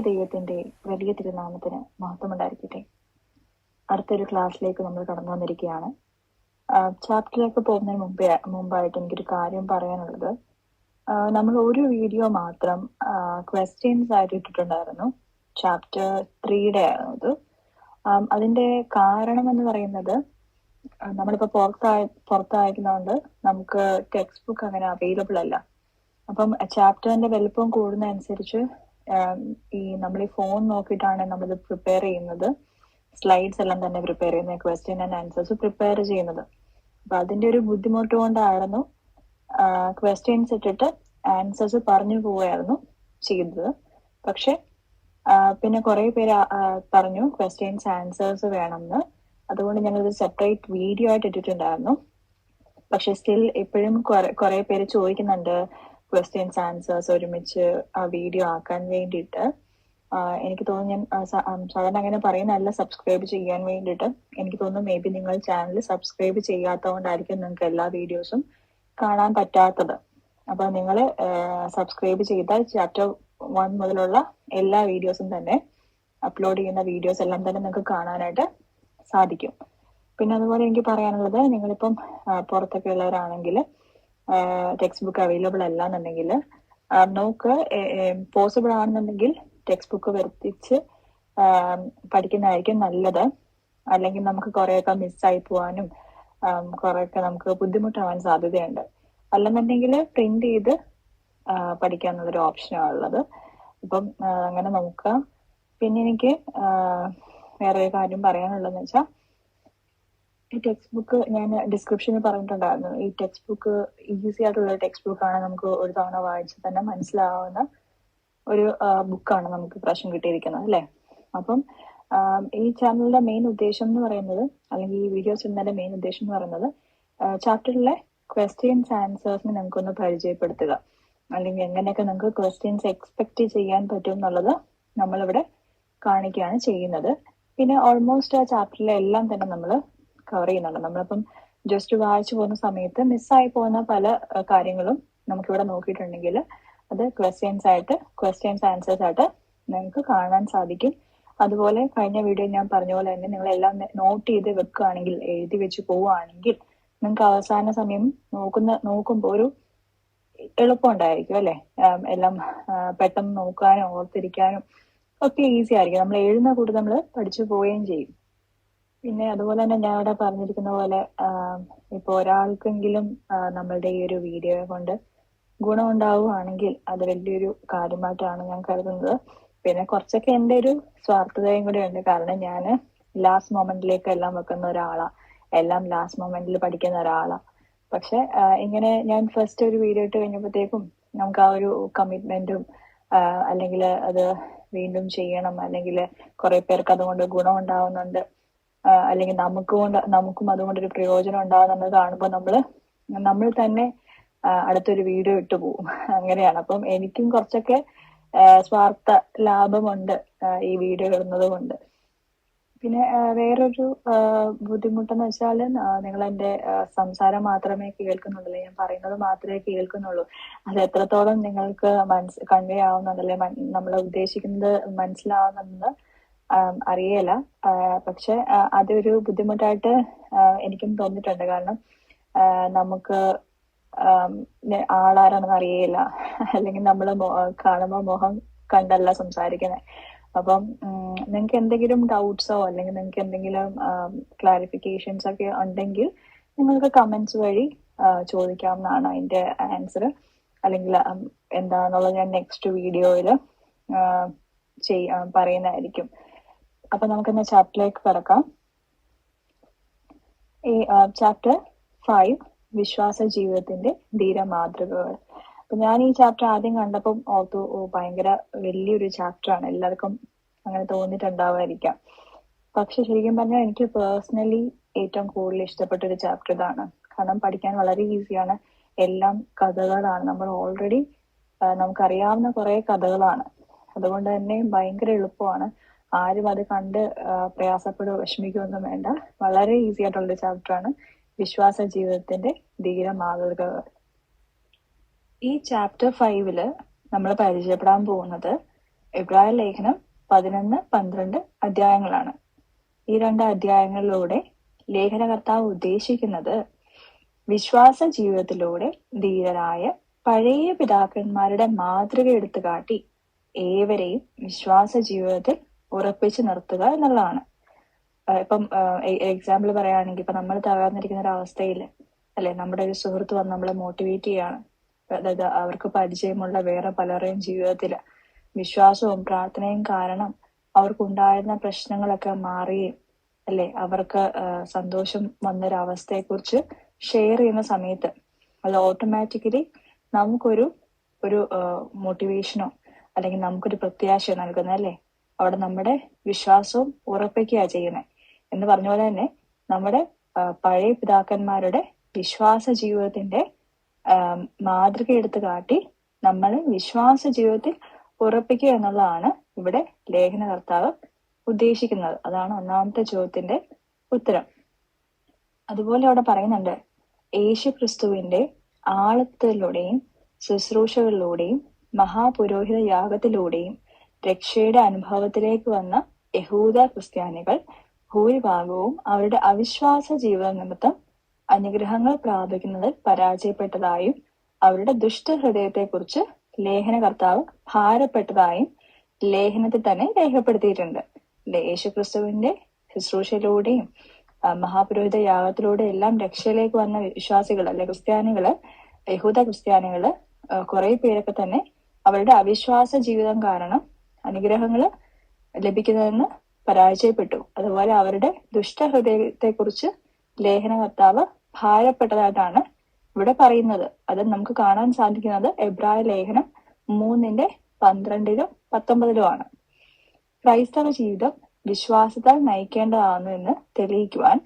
ദൈവത്തിന്റെ വലിയ തിരുനാമത്തിന് മഹത്വമുണ്ടായിരിക്കട്ടെ. അടുത്തൊരു ക്ലാസ്സിലേക്ക് നമ്മൾ കടന്നു വന്നിരിക്കുകയാണ്. ചാപ്റ്ററിലേക്ക് പോകുന്നതിന് മുമ്പായിട്ട് എനിക്കൊരു കാര്യം പറയാനുള്ളത്, നമ്മൾ ഒരു വീഡിയോ മാത്രം ക്വസ്റ്റ്യൻസ് ആയിട്ട് ഇട്ടിട്ടുണ്ടായിരുന്നു. ചാപ്റ്റർ 3യുടെ ആയിരുന്നു ഇത്. അതിന്റെ കാരണം എന്ന് പറയുന്നത്, നമ്മളിപ്പോ പുറത്തായിരിക്കുന്നതുകൊണ്ട് നമുക്ക് ടെക്സ്റ്റ് ബുക്ക് അങ്ങനെ അവൈലബിൾ അല്ല. അപ്പം ചാപ്റ്ററിന്റെ വലുപ്പം കൂടുന്നതനുസരിച്ച് നമ്മൾ ഈ ഫോൺ നോക്കിയിട്ടാണ് നമ്മളിത് പ്രിപ്പയർ ചെയ്യുന്നത്. സ്ലൈഡ്സ് എല്ലാം തന്നെ പ്രിപ്പയർ ചെയ്യുന്നത്, ക്വസ്റ്റ്യൻ ആൻഡ് ആൻസേഴ്സ് പ്രിപ്പയർ ചെയ്യുന്നത്. അപ്പൊ അതിന്റെ ഒരു ബുദ്ധിമുട്ട് കൊണ്ടായിരുന്നു ക്വസ്റ്റ്യൻസ് ഇട്ടിട്ട് ആൻസേഴ്സ് പറഞ്ഞു പോവുകയായിരുന്നു ചെയ്തത്. പക്ഷെ പിന്നെ കുറെ പേര് പറഞ്ഞു ക്വസ്റ്റ്യൻസ് ആൻസേഴ്സ് വേണമെന്ന്. അതുകൊണ്ട് ഞങ്ങളിത് സെപ്പറേറ്റ് വീഡിയോ ആയിട്ട് ഇട്ടിട്ടുണ്ടായിരുന്നു. പക്ഷെ സ്റ്റിൽ ഇപ്പോഴും കുറെ പേര് ചോദിക്കുന്നുണ്ട് ക്വസ്റ്റ്യൻസ് ആൻസേഴ്സ് ഒരുമിച്ച് വീഡിയോ ആക്കാൻ വേണ്ടിയിട്ട്. എനിക്ക് തോന്നുന്നു, ഞാൻ സാധാരണ അങ്ങനെ പറയുന്നതല്ല, സബ്സ്ക്രൈബ് ചെയ്യാൻ വേണ്ടിയിട്ട്. എനിക്ക് തോന്നുന്നു മേ ബി നിങ്ങൾ ചാനൽ സബ്സ്ക്രൈബ് ചെയ്യാത്തതുകൊണ്ടായിരിക്കും നിങ്ങൾക്ക് എല്ലാ വീഡിയോസും കാണാൻ പറ്റാത്തത്. അപ്പൊ നിങ്ങൾ സബ്സ്ക്രൈബ് ചെയ്താൽ ചാപ്റ്റർ 1 മുതലുള്ള എല്ലാ വീഡിയോസും തന്നെ, അപ്ലോഡ് ചെയ്യുന്ന വീഡിയോസ് എല്ലാം തന്നെ നിങ്ങൾക്ക് കാണാനായിട്ട് സാധിക്കും. പിന്നെ അതുപോലെ എനിക്ക് പറയാനുള്ളത്, നിങ്ങളിപ്പം പുറത്തൊക്കെ ഉള്ളവരാണെങ്കിൽ ടെക്സ്റ്റ് ബുക്ക് അവൈലബിൾ അല്ല എന്നുണ്ടെങ്കിൽ നമുക്ക് പോസിബിൾ ആണെന്നുണ്ടെങ്കിൽ ടെക്സ്റ്റ് ബുക്ക് വരുത്തിച്ച് പഠിക്കുന്നതായിരിക്കും നല്ലത്. അല്ലെങ്കിൽ നമുക്ക് കുറെയൊക്കെ മിസ്സായി പോവാനും കുറെയൊക്കെ നമുക്ക് ബുദ്ധിമുട്ടാവാൻ സാധ്യതയുണ്ട്. അല്ലെന്നുണ്ടെങ്കിൽ പ്രിന്റ് ചെയ്ത് പഠിക്കാന്നുള്ളൊരു ഓപ്ഷനാണ് ഉള്ളത്. അപ്പം അങ്ങനെ നോക്കാം. പിന്നെ എനിക്ക് വേറൊരു കാര്യം പറയാനുള്ളതെന്ന് വെച്ചാൽ, ഈ ടെക്സ്റ്റ് ബുക്ക് ഞാൻ ഡിസ്ക്രിപ്ഷനിൽ പറഞ്ഞിട്ടുണ്ടായിരുന്നു. ഈ ടെക്സ്റ്റ് ബുക്ക് ഈസി ആയിട്ടുള്ള ടെക്സ്റ്റ് ബുക്കാണ്. നമുക്ക് ഒരു തവണ വായിച്ച് തന്നെ മനസ്സിലാവുന്ന ഒരു ബുക്കാണ് നമുക്ക് പ്രശ്നം കിട്ടിയിരിക്കുന്നത്, അല്ലേ? അപ്പം ഈ ചാനലിന്റെ മെയിൻ ഉദ്ദേശം എന്ന് പറയുന്നത്, അല്ലെങ്കിൽ ഈ വീഡിയോസ് ഇടുന്നതിന്റെ മെയിൻ ഉദ്ദേശം എന്ന് പറയുന്നത്, ചാപ്റ്ററിലെ ക്വസ്റ്റ്യൻസ് ആൻസേഴ്സിന് നിങ്ങൾക്കൊന്ന് പരിചയപ്പെടുത്തുക, അല്ലെങ്കിൽ എങ്ങനെയൊക്കെ നിങ്ങൾക്ക് ക്വസ്റ്റ്യൻസ് എക്സ്പെക്ട് ചെയ്യാൻ പറ്റും എന്നുള്ളത് നമ്മളിവിടെ കാണിക്കുകയാണ് ചെയ്യുന്നത്. പിന്നെ ഓൾമോസ്റ്റ് ആ ചാപ്റ്ററിലെ എല്ലാം തന്നെ നമ്മൾ കവർ ചെയ്യുന്നുണ്ട്. നമ്മളിപ്പം ജസ്റ്റ് വായിച്ചു പോകുന്ന സമയത്ത് മിസ്സായി പോകുന്ന പല കാര്യങ്ങളും നമുക്കിവിടെ നോക്കിയിട്ടുണ്ടെങ്കിൽ അത് ക്വസ്റ്റ്യൻസ് ആൻസേഴ്സ് ആയിട്ട് നിങ്ങൾക്ക് കാണാൻ സാധിക്കും. അതുപോലെ കഴിഞ്ഞ വീഡിയോ ഞാൻ പറഞ്ഞ പോലെ തന്നെ നിങ്ങൾ എല്ലാം നോട്ട് ചെയ്ത് വെക്കുകയാണെങ്കിൽ, എഴുതി വെച്ച് പോവുകയാണെങ്കിൽ, നിങ്ങൾക്ക് അവസാന സമയം നോക്കുമ്പോൾ ഒരു എളുപ്പം ഉണ്ടായിരിക്കും, അല്ലെ? എല്ലാം പെട്ടെന്ന് നോക്കാനും ഓർത്തിരിക്കാനും ഒക്കെ ഈസി ആയിരിക്കും. നമ്മൾ എഴുതുന്ന കൂടി നമ്മൾ പഠിച്ചു പോവുകയും ചെയ്യും. പിന്നെ അതുപോലെ തന്നെ ഞാൻ ഇവിടെ പറഞ്ഞിരിക്കുന്ന പോലെ, ഇപ്പൊ ഒരാൾക്കെങ്കിലും നമ്മളുടെ ഈ ഒരു വീഡിയോ കൊണ്ട് ഗുണം ഉണ്ടാവുകയാണെങ്കിൽ അത് വലിയൊരു കാര്യമായിട്ടാണ് ഞാൻ കരുതുന്നത്. പിന്നെ കുറച്ചൊക്കെ എൻ്റെ ഒരു സ്വാർത്ഥതയും കൂടെ ഉണ്ട്. കാരണം ഞാൻ ലാസ്റ്റ് മൊമെന്റിലേക്ക് എല്ലാം വെക്കുന്ന ഒരാളാ, എല്ലാം ലാസ്റ്റ് മൊമെന്റിൽ പഠിക്കുന്ന ഒരാളാ. പക്ഷെ ഇങ്ങനെ ഞാൻ ഫസ്റ്റ് ഒരു വീഡിയോ ഇട്ട് കഴിഞ്ഞപ്പോഴത്തേക്കും നമുക്ക് ആ ഒരു കമ്മിറ്റ്മെന്റും, അല്ലെങ്കിൽ അത് വീണ്ടും ചെയ്യണം, അല്ലെങ്കിൽ കുറെ പേർക്ക് അതുകൊണ്ട് ഗുണം ഉണ്ടാവുന്നുണ്ട്, അല്ലെങ്കിൽ നമുക്കും അതുകൊണ്ടൊരു പ്രയോജനം ഉണ്ടാകുന്നത് കാണുമ്പോൾ നമ്മൾ തന്നെ അടുത്തൊരു വീഡിയോ ഇട്ടു പോകും. അങ്ങനെയാണ്. അപ്പം എനിക്കും കുറച്ചൊക്കെ സ്വാർത്ഥ ലാഭമുണ്ട് ഈ വീഡിയോ ഇടുന്നത് കൊണ്ട്. പിന്നെ വേറൊരു ബുദ്ധിമുട്ടെന്ന് വെച്ചാൽ, നിങ്ങൾ എൻ്റെ സംസാരം മാത്രമേ കേൾക്കുന്നുള്ളൂ, ഞാൻ പറയുന്നത് മാത്രമേ കേൾക്കുന്നുള്ളൂ. അത് എത്രത്തോളം നിങ്ങൾക്ക് കൺവേ ആവുന്നുണ്ടല്ലേ, നമ്മൾ ഉദ്ദേശിക്കുന്നത് മനസ്സിലാവുന്നെന്ന് അറിയില്ല. പക്ഷെ അതൊരു ബുദ്ധിമുട്ടായിട്ട് എനിക്കും തോന്നിയിട്ടുണ്ട്. കാരണം നമുക്ക് ആളാരാണെന്ന് അറിയില്ല, അല്ലെങ്കിൽ നമ്മൾ കാണുമ്പോൾ മുഖം കണ്ടല്ല സംസാരിക്കുന്നത്. അപ്പം നിങ്ങൾക്ക് എന്തെങ്കിലും ഡൗട്ട്സോ അല്ലെങ്കിൽ നിങ്ങൾക്ക് എന്തെങ്കിലും ക്ലാരിഫിക്കേഷൻസ് ഒക്കെ ഉണ്ടെങ്കിൽ നിങ്ങൾക്ക് കമന്റ്സ് വഴി ചോദിക്കാവുന്നതാണ് അതിന്റെ ആൻസർ. അല്ലെങ്കിൽ എന്താണെന്നുള്ളത് ഞാൻ നെക്സ്റ്റ് വീഡിയോയിൽ പറയുന്നതായിരിക്കും. അപ്പൊ നമുക്കെന്നാ ചാപ്റ്ററിലേക്ക് കിടക്കാം. ഈ ചാപ്റ്റർ 5, വിശ്വാസ ജീവിതത്തിന്റെ ധീരമാതൃകകൾ. അപ്പൊ ഞാൻ ഈ ചാപ്റ്റർ ആദ്യം കണ്ടപ്പം ഓർത്തു, ഭയങ്കര വലിയൊരു ചാപ്റ്ററാണ്, എല്ലാവർക്കും അങ്ങനെ തോന്നിയിട്ടുണ്ടാവായിരിക്കാം. പക്ഷെ ശരിക്കും പറഞ്ഞാൽ എനിക്ക് പേഴ്സണലി ഏറ്റവും കൂടുതൽ ഇഷ്ടപ്പെട്ട ഒരു ചാപ്റ്റർ ഇതാണ്. കാരണം പഠിക്കാൻ വളരെ ഈസിയാണ്. എല്ലാം കഥകളാണ്, നമ്മൾ ഓൾറെഡി നമുക്കറിയാവുന്ന കുറെ കഥകളാണ്. അതുകൊണ്ട് തന്നെ ഭയങ്കര എളുപ്പമാണ്. ആരും അത് കണ്ട് പ്രയാസപ്പെടുകയോ വിഷമിക്കുകയൊന്നും വേണ്ട. വളരെ ഈസി ആയിട്ടുള്ളൊരു ചാപ്റ്ററാണ് വിശ്വാസ ജീവിതത്തിന്റെ ധീരമാതൃകകൾ. ഈ ചാപ്റ്റർ 5 നമ്മൾ പരിചയപ്പെടാൻ പോകുന്നത് എബ്രായ ലേഖനം 11-12 അധ്യായങ്ങളാണ്. ഈ 2 അധ്യായങ്ങളിലൂടെ ലേഖനകർത്താവ് ഉദ്ദേശിക്കുന്നത് വിശ്വാസ ജീവിതത്തിലൂടെ ധീരരായ പഴയ പിതാക്കന്മാരുടെ മാതൃക എടുത്തു കാട്ടി ഏവരെയും വിശ്വാസ ജീവിതത്തിൽ ഉറപ്പിച്ചു നിർത്തുക എന്നുള്ളതാണ്. ഇപ്പം എക്സാമ്പിൾ പറയുകയാണെങ്കിൽ ഇപ്പൊ നമ്മൾ തകർന്നിരിക്കുന്ന ഒരു അവസ്ഥയിൽ അല്ലെ, നമ്മുടെ ഒരു സുഹൃത്ത് വന്ന് നമ്മളെ മോട്ടിവേറ്റ് ചെയ്യാണ്. അതായത് അവർക്ക് പരിചയമുള്ള വേറെ പലരുടെയും ജീവിതത്തില് വിശ്വാസവും പ്രാർത്ഥനയും കാരണം അവർക്കുണ്ടായിരുന്ന പ്രശ്നങ്ങളൊക്കെ മാറുകയും അല്ലെ, അവർക്ക് സന്തോഷം വന്നൊരവസ്ഥയെ കുറിച്ച് ഷെയർ ചെയ്യുന്ന സമയത്ത് അത് ഓട്ടോമാറ്റിക്കലി നമുക്കൊരു മോട്ടിവേഷനോ അല്ലെങ്കിൽ നമുക്കൊരു പ്രത്യാശയോ നൽകുന്നത് അല്ലെ. അവിടെ നമ്മുടെ വിശ്വാസവും ഉറപ്പിക്കുക ചെയ്യുന്നത്. എന്ന് പറഞ്ഞ പോലെ തന്നെ നമ്മുടെ പഴയ പിതാക്കന്മാരുടെ വിശ്വാസ ജീവിതത്തിന്റെ മാതൃക എടുത്തു കാട്ടി നമ്മൾ വിശ്വാസ ജീവിതത്തിൽ ഉറപ്പിക്കുക എന്നുള്ളതാണ് ഇവിടെ ലേഖനകർത്താവ് ഉദ്ദേശിക്കുന്നത്. അതാണ് ഒന്നാമത്തെ ചോദ്യത്തിന്റെ ഉത്തരം. അതുപോലെ അവിടെ പറയുന്നുണ്ട്, യേശു ക്രിസ്തുവിന്റെ ആളത്തിലൂടെയും ശുശ്രൂഷകളിലൂടെയും മഹാപുരോഹിത യാഗത്തിലൂടെയും രക്ഷയുടെ അനുഭവത്തിലേക്ക് വന്ന യഹൂദ ക്രിസ്ത്യാനികൾ ഭൂരിഭാഗവും അവരുടെ അവിശ്വാസ ജീവിത നിമിത്തം അനുഗ്രഹങ്ങൾ പ്രാപിക്കുന്നതിൽ പരാജയപ്പെട്ടതായും അവരുടെ ദുഷ്ടഹൃദയത്തെക്കുറിച്ച് ലേഖനകർത്താവ് ഭാരപ്പെട്ടതായും ലേഖനത്തിൽ തന്നെ രേഖപ്പെടുത്തിയിട്ടുണ്ട്. യേശു ക്രിസ്തുവിന്റെ ശുശ്രൂഷയിലൂടെയും മഹാപുരോഹിത യാഗത്തിലൂടെ എല്ലാം രക്ഷയിലേക്ക് വന്ന വിശ്വാസികൾ അല്ലെ ക്രിസ്ത്യാനികള്, യഹൂദ ക്രിസ്ത്യാനികള് കുറെ പേരൊക്കെ തന്നെ അവരുടെ അവിശ്വാസ ജീവിതം കാരണം അനുഗ്രഹങ്ങള് ലഭിക്കുന്നതെന്ന് പരാജയപ്പെട്ടു. അതുപോലെ അവരുടെ ദുഷ്ടഹൃദയത്തെ കുറിച്ച് ലേഖനകർത്താവ് ഭാരപ്പെട്ടതായിട്ടാണ് ഇവിടെ പറയുന്നത്. അത് നമുക്ക് കാണാൻ സാധിക്കുന്നത് എബ്രായ ലേഖനം 3:12-19 ക്രൈസ്തവ ജീവിതം വിശ്വാസത്താൽ നയിക്കേണ്ടതാണെന്ന് എന്ന് തെളിയിക്കുവാൻ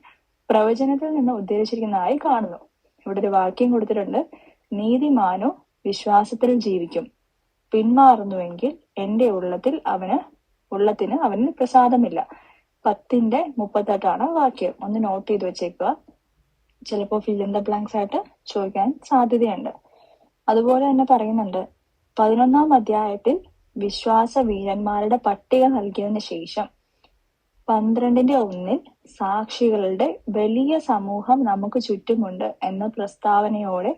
പ്രവചനത്തിൽ നിന്ന് ഉദ്ധരിച്ചിരിക്കുന്നതായി കാണുന്നു. ഇവിടെ ഒരു വാക്യം കൊടുത്തിട്ടുണ്ട്, നീതിമാനോ വിശ്വാസത്തിൽ ജീവിക്കും, പിന്മാറുന്നുവെങ്കിൽ എന്റെ ഉള്ളത്തിന് അവന് പ്രസാദമില്ല. 10:38 വാക്യം. ഒന്ന് നോട്ട് ചെയ്ത് വെച്ചേക്കുക, ചിലപ്പോ ഫിൽ ഇൻ ദ ബ്ലാങ്ക്സ് ആയിട്ട് ചോദിക്കാൻ സാധ്യതയുണ്ട്. അതുപോലെ തന്നെ പറയുന്നുണ്ട്, 11-ാം അധ്യായത്തിൽ വിശ്വാസ വീരന്മാരുടെ പട്ടിക നൽകിയതിനു ശേഷം 12:1 സാക്ഷികളുടെ വലിയ സമൂഹം നമുക്ക് ചുറ്റുമുണ്ട് എന്ന പ്രസ്താവനയോടെ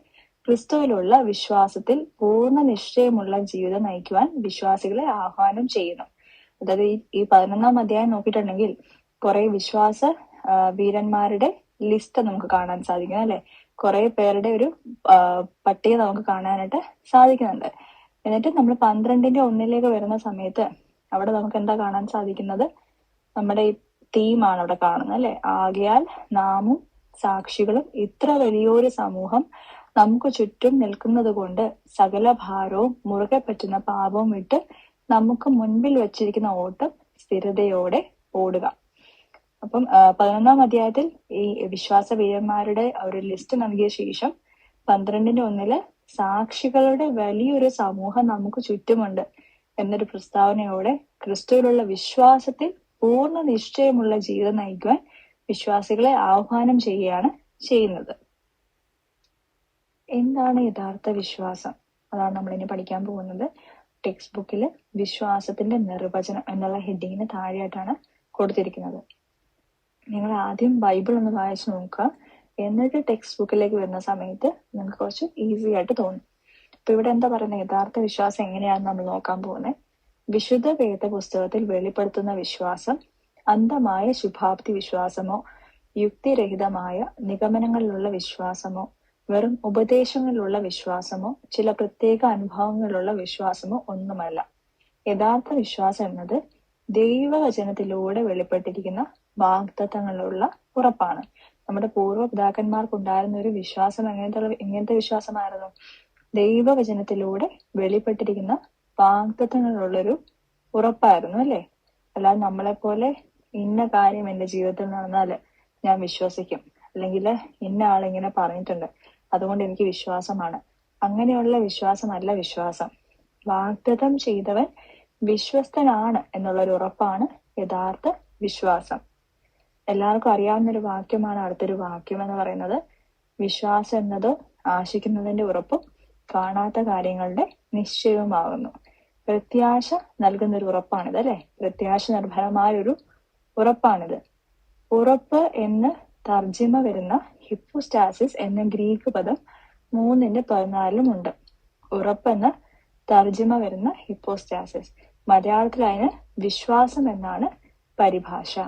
ക്രിസ്തുവിലുള്ള വിശ്വാസത്തിൽ പൂർണ്ണ നിശ്ചയമുള്ള ജീവിതം നയിക്കുവാൻ വിശ്വാസികളെ ആഹ്വാനം ചെയ്യുന്നു. അതായത് ഈ 11-ാം അധ്യായം നോക്കിയിട്ടുണ്ടെങ്കിൽ കുറെ വിശ്വാസ വീരന്മാരുടെ ലിസ്റ്റ് നമുക്ക് കാണാൻ സാധിക്കും അല്ലെ. കുറെ പേരുടെ ഒരു പട്ടിക നമുക്ക് കാണാനായിട്ട് സാധിക്കുന്നുണ്ട്. എന്നിട്ട് നമ്മൾ 12:1 വരുന്ന സമയത്ത് അവിടെ നമുക്ക് എന്താ കാണാൻ സാധിക്കുന്നത്? നമ്മുടെ ഈ തീമാണ് അവിടെ കാണുന്നത് അല്ലെ. ആകയാൽ നാമും സാക്ഷികളും ഇത്ര വലിയൊരു സമൂഹം നമുക്ക് ചുറ്റും നിൽക്കുന്നത് കൊണ്ട് സകല ഭാരവും മുറുകെ പറ്റുന്ന പാപവും വിട്ട് നമുക്ക് മുൻപിൽ വെച്ചിരിക്കുന്ന ഓട്ടം സ്ഥിരതയോടെ ഓടുക. അപ്പം 11-ാം അധ്യായത്തിൽ ഈ വിശ്വാസ വീരന്മാരുടെ ഒരു ലിസ്റ്റ് നൽകിയ ശേഷം 12:1 സാക്ഷികളുടെ വലിയൊരു സമൂഹം നമുക്ക് ചുറ്റുമുണ്ട് എന്നൊരു പ്രസ്താവനയോടെ ക്രിസ്തുവിലുള്ള വിശ്വാസത്തിൽ പൂർണ്ണ നിശ്ചയമുള്ള ജീവിതം നയിക്കുവാൻ വിശ്വാസികളെ ആഹ്വാനം ചെയ്യുന്നത്. എന്താണ് യഥാർത്ഥ വിശ്വാസം? അതാണ് നമ്മൾ ഇനി പഠിക്കാൻ പോകുന്നത്. ടെക്സ്റ്റ് ബുക്കിൽ വിശ്വാസത്തിന്റെ നിർവചനം എന്നുള്ള ഹെഡിങ്ങിന് താഴെയായിട്ടാണ് കൊടുത്തിരിക്കുന്നത്. നിങ്ങൾ ആദ്യം ബൈബിൾ ഒന്ന് വായിച്ചു നോക്കുക, എന്നിട്ട് ടെക്സ്റ്റ് ബുക്കിലേക്ക് വരുന്ന സമയത്ത് നിങ്ങൾക്ക് കുറച്ച് ഈസി ആയിട്ട് തോന്നും. അപ്പൊ ഇവിടെ എന്താ പറയുന്നത്? യഥാർത്ഥ വിശ്വാസം എങ്ങനെയാണെന്ന് നമ്മൾ നോക്കാൻ പോകുന്നത്. വിശുദ്ധ വേദ പുസ്തകത്തിൽ വെളിപ്പെടുത്തുന്ന വിശ്വാസം അന്ധമായ ശുഭാപ്തി വിശ്വാസമോ യുക്തിരഹിതമായ നിഗമനങ്ങളിലുള്ള വിശ്വാസമോ വെറും ഉപദേശങ്ങളിലുള്ള വിശ്വാസമോ ചില പ്രത്യേക അനുഭവങ്ങളിലുള്ള വിശ്വാസമോ ഒന്നുമല്ല. യഥാർത്ഥ വിശ്വാസം എന്നത് ദൈവവചനത്തിലൂടെ വെളിപ്പെട്ടിരിക്കുന്ന വാഗ്ദത്തങ്ങളുള്ള ഉറപ്പാണ്. നമ്മുടെ പൂർവ്വപിതാക്കന്മാർക്കുണ്ടായിരുന്ന ഒരു വിശ്വാസം എങ്ങനത്തെ വിശ്വാസമായിരുന്നു? ദൈവവചനത്തിലൂടെ വെളിപ്പെട്ടിരിക്കുന്ന വാഗ്ദത്തങ്ങളുള്ളൊരു ഉറപ്പായിരുന്നു അല്ലെ. അല്ലാതെ നമ്മളെപ്പോലെ ഇന്ന കാര്യം എന്റെ ജീവിതത്തിൽ നടന്നാല് ഞാൻ വിശ്വസിക്കും, അല്ലെങ്കിൽ ഇന്ന ആളിങ്ങനെ പറഞ്ഞിട്ടുണ്ട് അതുകൊണ്ട് എനിക്ക് വിശ്വാസമാണ്, അങ്ങനെയുള്ള വിശ്വാസമല്ല വിശ്വാസം. വാഗ്ദത്തം ചെയ്തവൻ വിശ്വസ്തനാണ് എന്നുള്ളൊരു ഉറപ്പാണ് യഥാർത്ഥ വിശ്വാസം. എല്ലാവർക്കും അറിയാവുന്നൊരു വാക്യമാണ് അടുത്തൊരു വാക്യം എന്ന് പറയുന്നത്. വിശ്വാസം എന്നത് ആശിക്കുന്നതിന്റെ ഉറപ്പും കാണാത്ത കാര്യങ്ങളുടെ നിശ്ചയവുമാകുന്നു. പ്രത്യാശ നൽകുന്ന ഒരു ഉറപ്പാണിത് അല്ലെ. പ്രത്യാശ നിർഭരമായൊരു ഉറപ്പാണിത്. ഉറപ്പ് എന്ന് തർജിമ വരുന്ന ഹിപ്പോസ്റ്റാസിസ് എന്ന ഗ്രീക്ക് പദം 3:14 ഉണ്ട്. ഉറപ്പെന്ന് തർജിമ വരുന്ന ഹിപ്പോസ്റ്റാസിസ്. മലയാളത്തിൽ അതിന് വിശ്വാസം എന്നാണ് പരിഭാഷ.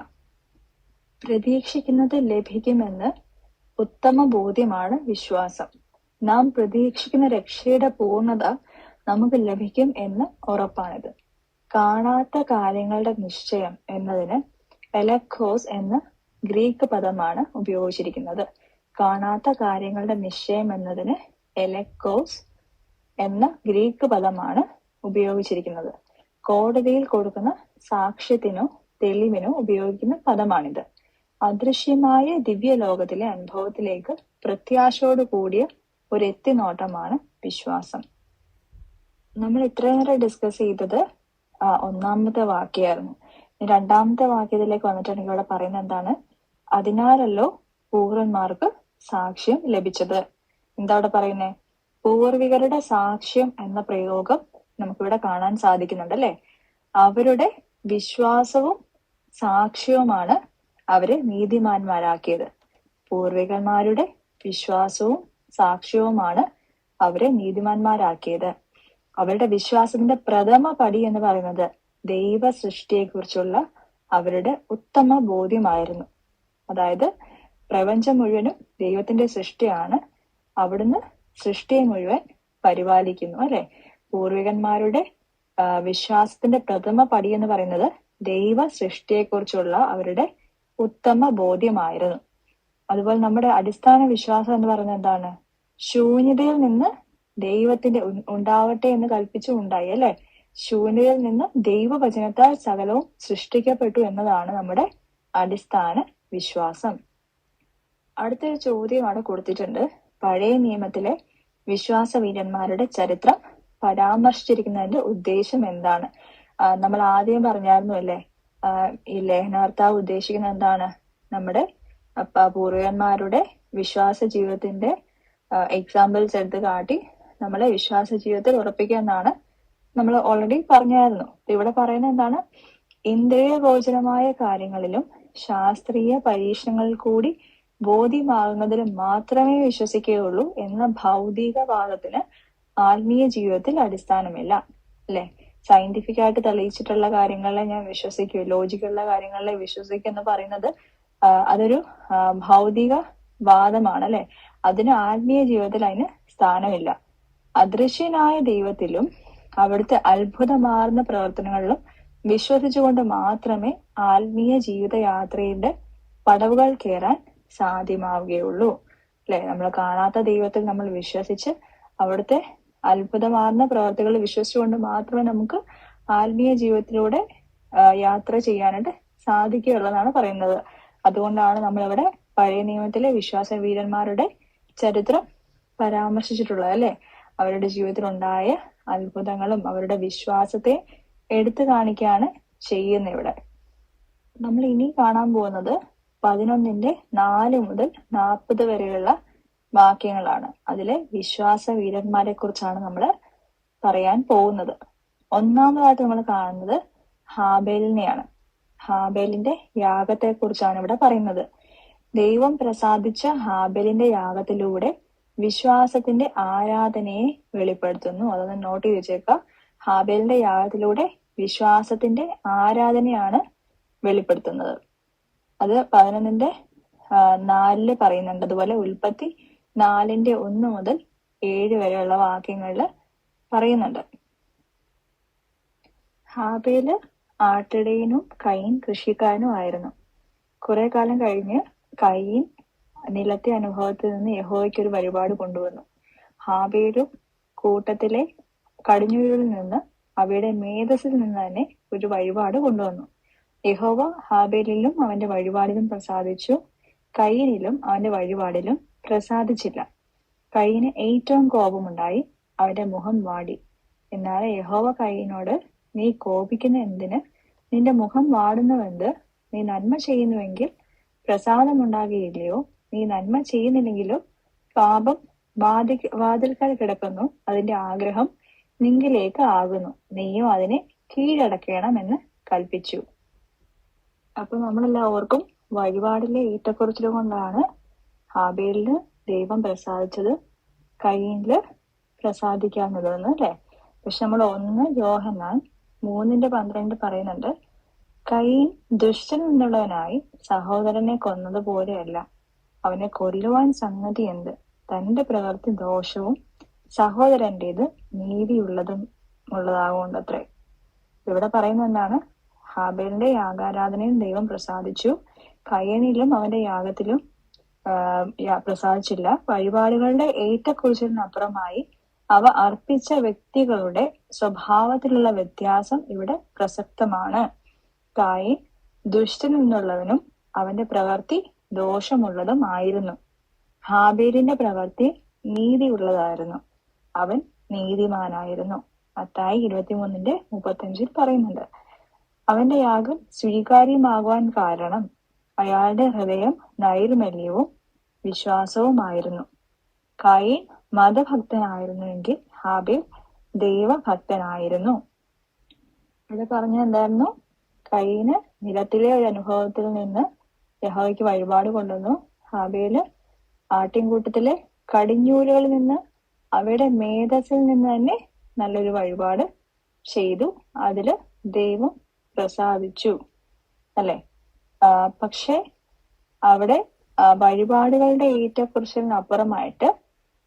പ്രതീക്ഷിക്കുന്നത് ലഭിക്കുമെന്ന് ഉത്തമ ബോധ്യമാണ് വിശ്വാസം. നാം പ്രതീക്ഷിക്കുന്ന രക്ഷയുടെ പൂർണ്ണത നമുക്ക് ലഭിക്കും എന്ന് ഉറപ്പാണിത്. കാണാത്ത കാര്യങ്ങളുടെ നിശ്ചയം എന്നതിന് എലക്കോസ് എന്ന ഗ്രീക്ക് പദമാണ് ഉപയോഗിച്ചിരിക്കുന്നത്. കാണാത്ത കാര്യങ്ങളുടെ നിശ്ചയം എന്നതിന് എലക്കോസ് എന്ന ഗ്രീക്ക് പദമാണ് ഉപയോഗിച്ചിരിക്കുന്നത്. കോടതിയിൽ കൊടുക്കുന്ന സാക്ഷ്യത്തിനോ തെളിവിനോ ഉപയോഗിക്കുന്ന പദമാണിത്. അദൃശ്യമായ ദിവ്യലോകത്തിലെ അനുഭവത്തിലേക്ക് പ്രത്യാശയോട് കൂടിയ ഒരു എത്തിനോട്ടമാണ് വിശ്വാസം. നമ്മൾ ഇത്രയും നേരം ഡിസ്കസ് ചെയ്തത് ഒന്നാമത്തെ വാക്യമായിരുന്നു. രണ്ടാമത്തെ വാക്യത്തിലേക്ക് വന്നിട്ടുണ്ടെങ്കിൽ ഇവിടെ പറയുന്നത് എന്താണ്? അതിനാലല്ലോ പൂർവന്മാർക്ക് സാക്ഷ്യം ലഭിച്ചത്. എന്താ ഇവിടെ പറയുന്നത്? പൂർവികരുടെ സാക്ഷ്യം എന്ന പ്രയോഗം നമുക്കിവിടെ കാണാൻ സാധിക്കുന്നുണ്ട് അല്ലെ. അവരുടെ വിശ്വാസവും സാക്ഷ്യവുമാണ് അവരെ നീതിമാന്മാരാക്കിയത്. പൂർവികന്മാരുടെ വിശ്വാസവും സാക്ഷ്യവുമാണ് അവരെ നീതിമാന്മാരാക്കിയത്. അവരുടെ വിശ്വാസത്തിന്റെ പ്രഥമ പടി എന്ന് പറയുന്നത് ദൈവ സൃഷ്ടിയെ കുറിച്ചുള്ള അവരുടെ ഉത്തമ ബോധ്യമായിരുന്നു. അതായത് പ്രപഞ്ചം മുഴുവനും ദൈവത്തിന്റെ സൃഷ്ടിയാണ്. അവിടുന്ന് സൃഷ്ടിയെ മുഴുവൻ പരിപാലിക്കുന്നു അല്ലെ. പൂർവികന്മാരുടെ വിശ്വാസത്തിന്റെ പ്രഥമ പടി എന്ന് പറയുന്നത് ദൈവ സൃഷ്ടിയെ കുറിച്ചുള്ള അവരുടെ ഉത്തമ ബോധ്യമായിരുന്നു. അതുപോലെ നമ്മുടെ അടിസ്ഥാന വിശ്വാസം എന്ന് പറയുന്നത് എന്താണ്? ശൂന്യതയിൽ നിന്ന് ദൈവത്തിന്റെ ഉണ്ടാവട്ടെ എന്ന് കൽപ്പിച്ചു ഉണ്ടായി അല്ലെ. ശൂന്യതയിൽ നിന്ന് ദൈവവചനത്താൽ സകലവും സൃഷ്ടിക്കപ്പെട്ടു എന്നതാണ് നമ്മുടെ അടിസ്ഥാന വിശ്വാസം. അടുത്തൊരു ചോദ്യമാണ് കൊടുത്തിട്ടുണ്ട്. പഴയ നിയമത്തിലെ വിശ്വാസ വീരന്മാരുടെ ചരിത്രം പരാമർശിച്ചിരിക്കുന്നതിന്റെ ഉദ്ദേശം എന്താണ്? നമ്മൾ ആദ്യം പറഞ്ഞായിരുന്നു അല്ലെ, ഈ ലേഖനകർത്താവ് ഉദ്ദേശിക്കുന്നത് എന്താണ്? നമ്മുടെ പൂർവികന്മാരുടെ വിശ്വാസ ജീവിതത്തിന്റെ എക്സാമ്പിൾസ് എടുത്ത് കാട്ടി നമ്മളെ വിശ്വാസ ജീവിതത്തിൽ ഉറപ്പിക്കുക എന്നാണ് നമ്മൾ ഓൾറെഡി പറഞ്ഞായിരുന്നു. ഇവിടെ പറയുന്നത് എന്താണ്? ഇന്ദ്രിയ ഗോചരമായ കാര്യങ്ങളിലും ശാസ്ത്രീയ പരീക്ഷണങ്ങളിൽ കൂടി ബോധ്യമാകുന്നതിലും മാത്രമേ വിശ്വസിക്കുകയുള്ളൂ എന്ന ഭൗതികവാദത്തിന് ആത്മീയ ജീവിതത്തിൽ അടിസ്ഥാനമില്ല അല്ലെ. സയന്റിഫിക് ആയിട്ട് തെളിയിച്ചിട്ടുള്ള കാര്യങ്ങളെ ഞാൻ വിശ്വസിക്കൂ, ലോജിക്കുള്ള കാര്യങ്ങളെ വിശ്വസിക്കുക എന്ന് പറയുന്നത് അതൊരു ഭൗതിക വാദമാണ് അല്ലെ. അതിന് ആത്മീയ ജീവിതത്തിൽ അതിന് സ്ഥാനമില്ല. അദൃശ്യനായ ദൈവത്തിലും അവിടുത്തെ അത്ഭുതമാർന്ന പ്രവർത്തനങ്ങളിലും വിശ്വസിച്ചുകൊണ്ട് മാത്രമേ ആത്മീയ ജീവിതയാത്രയുടെ പടവുകൾ കയറാൻ സാധ്യമാവുകയുള്ളൂ അല്ലെ. നമ്മൾ കാണാത്ത ദൈവത്തിൽ നമ്മൾ വിശ്വസിച്ച് അവിടുത്തെ അത്ഭുതമാർന്ന പ്രവർത്തികൾ വിശ്വസിച്ചുകൊണ്ട് മാത്രമേ നമുക്ക് ആത്മീയ ജീവിതത്തിലൂടെ യാത്ര ചെയ്യാനായിട്ട് സാധിക്കുകയുള്ളതാണ് പറയുന്നത്. അതുകൊണ്ടാണ് നമ്മളിവിടെ പഴയ നിയമത്തിലെ വിശ്വാസ വീരന്മാരുടെ ചരിത്രം പരാമർശിച്ചിട്ടുള്ളത് അല്ലെ. അവരുടെ ജീവിതത്തിൽ ഉണ്ടായ അത്ഭുതങ്ങളും അവരുടെ വിശ്വാസത്തെ എടുത്തു കാണിക്കുകയാണ് ചെയ്യുന്നത് ഇവിടെ. നമ്മൾ ഇനി കാണാൻ പോകുന്നത് 11:4 മുതൽ 40 വരെയുള്ള വാക്യങ്ങളാണ്. അതിലെ വിശ്വാസ വീരന്മാരെ കുറിച്ചാണ് നമ്മൾ പറയാൻ പോകുന്നത്. ഒന്നാമതായിട്ട് നമ്മൾ കാണുന്നത് ഹാബേലിനെയാണ്. ഹാബേലിന്റെ യാഗത്തെ കുറിച്ചാണ് ഇവിടെ പറയുന്നത്. ദൈവം പ്രസാദിച്ച ഹാബേലിന്റെ യാഗത്തിലൂടെ വിശ്വാസത്തിന്റെ ആരാധനയെ വെളിപ്പെടുത്തുന്നു. അതൊന്ന് നോട്ട് ചെയ്ത് വെച്ചേക്കുക. ഹാബേലിന്റെ യാഗത്തിലൂടെ വിശ്വാസത്തിന്റെ ആരാധനയാണ് വെളിപ്പെടുത്തുന്നത്. അത് 11:4 പറയുന്നുണ്ട്. അതുപോലെ ഉൽപ്പത്തി 4:1 മുതൽ 7 വരെയുള്ള വാക്യങ്ങളിൽ പറയുന്നുണ്ട്. ഹാബേല് ആട്ടിടയനും കയീൻ കൃഷിക്കാരനും ആയിരുന്നു. കുറെ കാലം കഴിഞ്ഞ് കയീൻ നിലത്തെ അനുഭവത്തിൽ നിന്ന് യഹോവയ്ക്ക് ഒരു വഴിപാട് കൊണ്ടുവന്നു. ഹാബേലും കൂട്ടത്തിലെ കടിഞ്ഞൂരിൽ നിന്ന് അവയുടെ മേധസ്സിൽ നിന്ന് തന്നെ ഒരു വഴിപാട് കൊണ്ടുവന്നു. യഹോവ ഹാബേലിലും അവന്റെ വഴിപാടിലും പ്രസാദിച്ചു, കയീനിലും അവന്റെ വഴിപാടിലും പ്രസാദിച്ചില്ല. കയീന് ഏറ്റവും കോപമുണ്ടായി, അവന്റെ മുഖം വാടി. എന്നാൽ യഹോവ കയീനോട്, നീ കോപിക്കുന്ന എന്തിന്? നിന്റെ മുഖം വാടുന്നുവെന്ത്? നീ നന്മ ചെയ്യുന്നുവെങ്കിൽ പ്രസാദമുണ്ടാകുകയില്ലയോ? നീ നന്മ ചെയ്യുന്നില്ലെങ്കിലോ പാപം വാതിൽക്കൽ കിടക്കുന്നു, അതിന്റെ ആഗ്രഹം നിങ്കിലേക്ക് ആകുന്നു, നീയും അതിനെ കീഴടക്കണമെന്ന് കൽപ്പിച്ചു. അപ്പൊ നമ്മളെല്ലാം ഓർക്കും, വഴിപാടിലെ ഏറ്റക്കുറച്ചിൽ കൊണ്ടാണ് ഹാബേലിന് ദൈവം പ്രസാദിച്ചത്, കയീനില് പ്രസാദിക്കാവുന്നതെന്ന് അല്ലെ. പക്ഷെ നമ്മൾ 1 യോഹന്നാൻ 3:12 പറയുന്നുണ്ട്, കയീൻ ദുഷ്ടൻ എന്നുള്ളവനായി സഹോദരനെ കൊന്നതുപോലെയല്ല, അവനെ കൊല്ലുവാൻ സംഗതി എന്ത്? തന്റെ പ്രവൃത്തി ദോഷവും സഹോദരന്റേത് നീതിയുള്ളതുമുള്ളതാകൊണ്ടത്രേ. ഇവിടെ പറയുന്നത് എന്താണ്? ഹാബേലിന്റെ യാഗാരാധനയും ദൈവം പ്രസാദിച്ചു, കയീനിലും അവന്റെ യാഗത്തിലും പ്രസാദിച്ചില്ല. വഴിപാടുകളുടെ ഏറ്റക്കുറിച്ചിലിനപ്പുറമായി അവ അർപ്പിച്ച വ്യക്തികളുടെ സ്വഭാവത്തിലുള്ള വ്യത്യാസം ഇവിടെ പ്രസക്തമാണ്. കായീൻ ദുഷ്ടൻ എന്നുള്ളവനും അവന്റെ പ്രവൃത്തി ദോഷമുള്ളതും ആയിരുന്നു. ഹാബേലിന്റെ പ്രവൃത്തി നീതിയുള്ളതായിരുന്നു, അവൻ നീതിമാനായിരുന്നു. മത്തായി 23:35 പറയുന്നുണ്ട്. അവന്റെ യാഗം സ്വീകാര്യമാകുവാൻ കാരണം അയാളുടെ ഹൃദയം നൈർമല്യവും വിശ്വാസവുമായിരുന്നു. കായീൻ മതഭക്തനായിരുന്നുവെങ്കിൽ ഹാബേൽ ദൈവഭക്തനായിരുന്നു. ഇവിടെ പറഞ്ഞ എന്തായിരുന്നു? കയീന് നിലത്തിലെ ഒരു അനുഭവത്തിൽ നിന്ന് യഹോവയ്ക്ക് വഴിപാട് കൊണ്ടുവന്നു. ഹാബേല് ആട്ടിൻകൂട്ടത്തിലെ കടിഞ്ഞൂലുകളിൽ നിന്ന്, അവയുടെ മേധസ്സിൽ നിന്ന് തന്നെ നല്ലൊരു വഴിപാട് ചെയ്തു. അതില് ദൈവം പ്രസാദിച്ചു അല്ലെ. പക്ഷെ അവിടെ വഴിപാടുകളുടെ ഏറ്റക്കുറിച്ചിലിനപ്പുറമായിട്ട്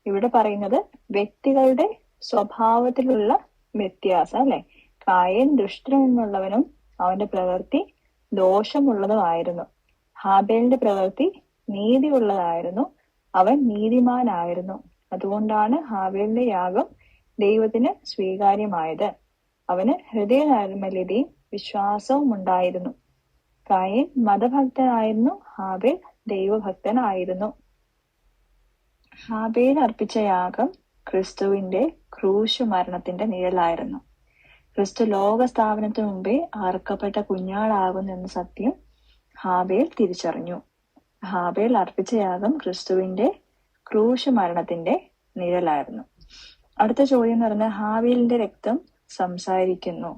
ഇവിടെ പറയുന്നത് വ്യക്തികളുടെ സ്വഭാവത്തിലുള്ള വ്യത്യാസം അല്ലെ. കായീൻ ദുഷ്ടൻ എന്നുള്ളവനും അവന്റെ പ്രവൃത്തി ദോഷമുള്ളതുമായിരുന്നു. ഹാബേലിന്റെ പ്രവൃത്തി നീതിയുള്ളതായിരുന്നു, അവൻ നീതിമാനായിരുന്നു. അതുകൊണ്ടാണ് ഹാബേലിന്റെ യാഗം ദൈവത്തിന് സ്വീകാര്യമായത്. അവന് ഹൃദയ നൈർമല്യതയും വിശ്വാസവും ഉണ്ടായിരുന്നു. കായീൻ മതഭക്തനായിരുന്നു, ഹാബേൽ ദൈവഭക്തനായിരുന്നു. ഹാബേൽ അർപ്പിച്ച യാഗം ക്രിസ്തുവിന്റെ ക്രൂശ് മരണത്തിന്റെ നിഴലായിരുന്നു. ക്രിസ്തു ലോക സ്ഥാപനത്തിനു മുമ്പേ അറുക്കപ്പെട്ട കുഞ്ഞാടാകുന്നു എന്ന സത്യം ഹാബേൽ തിരിച്ചറിഞ്ഞു. ഹാബേൽ അർപ്പിച്ച യാഗം ക്രിസ്തുവിന്റെ ക്രൂശ് മരണത്തിന്റെ നിഴലായിരുന്നു. അടുത്ത ചോദ്യം എന്ന് പറഞ്ഞാൽ, ഹാബേലിന്റെ രക്തം സംസാരിക്കുന്നു,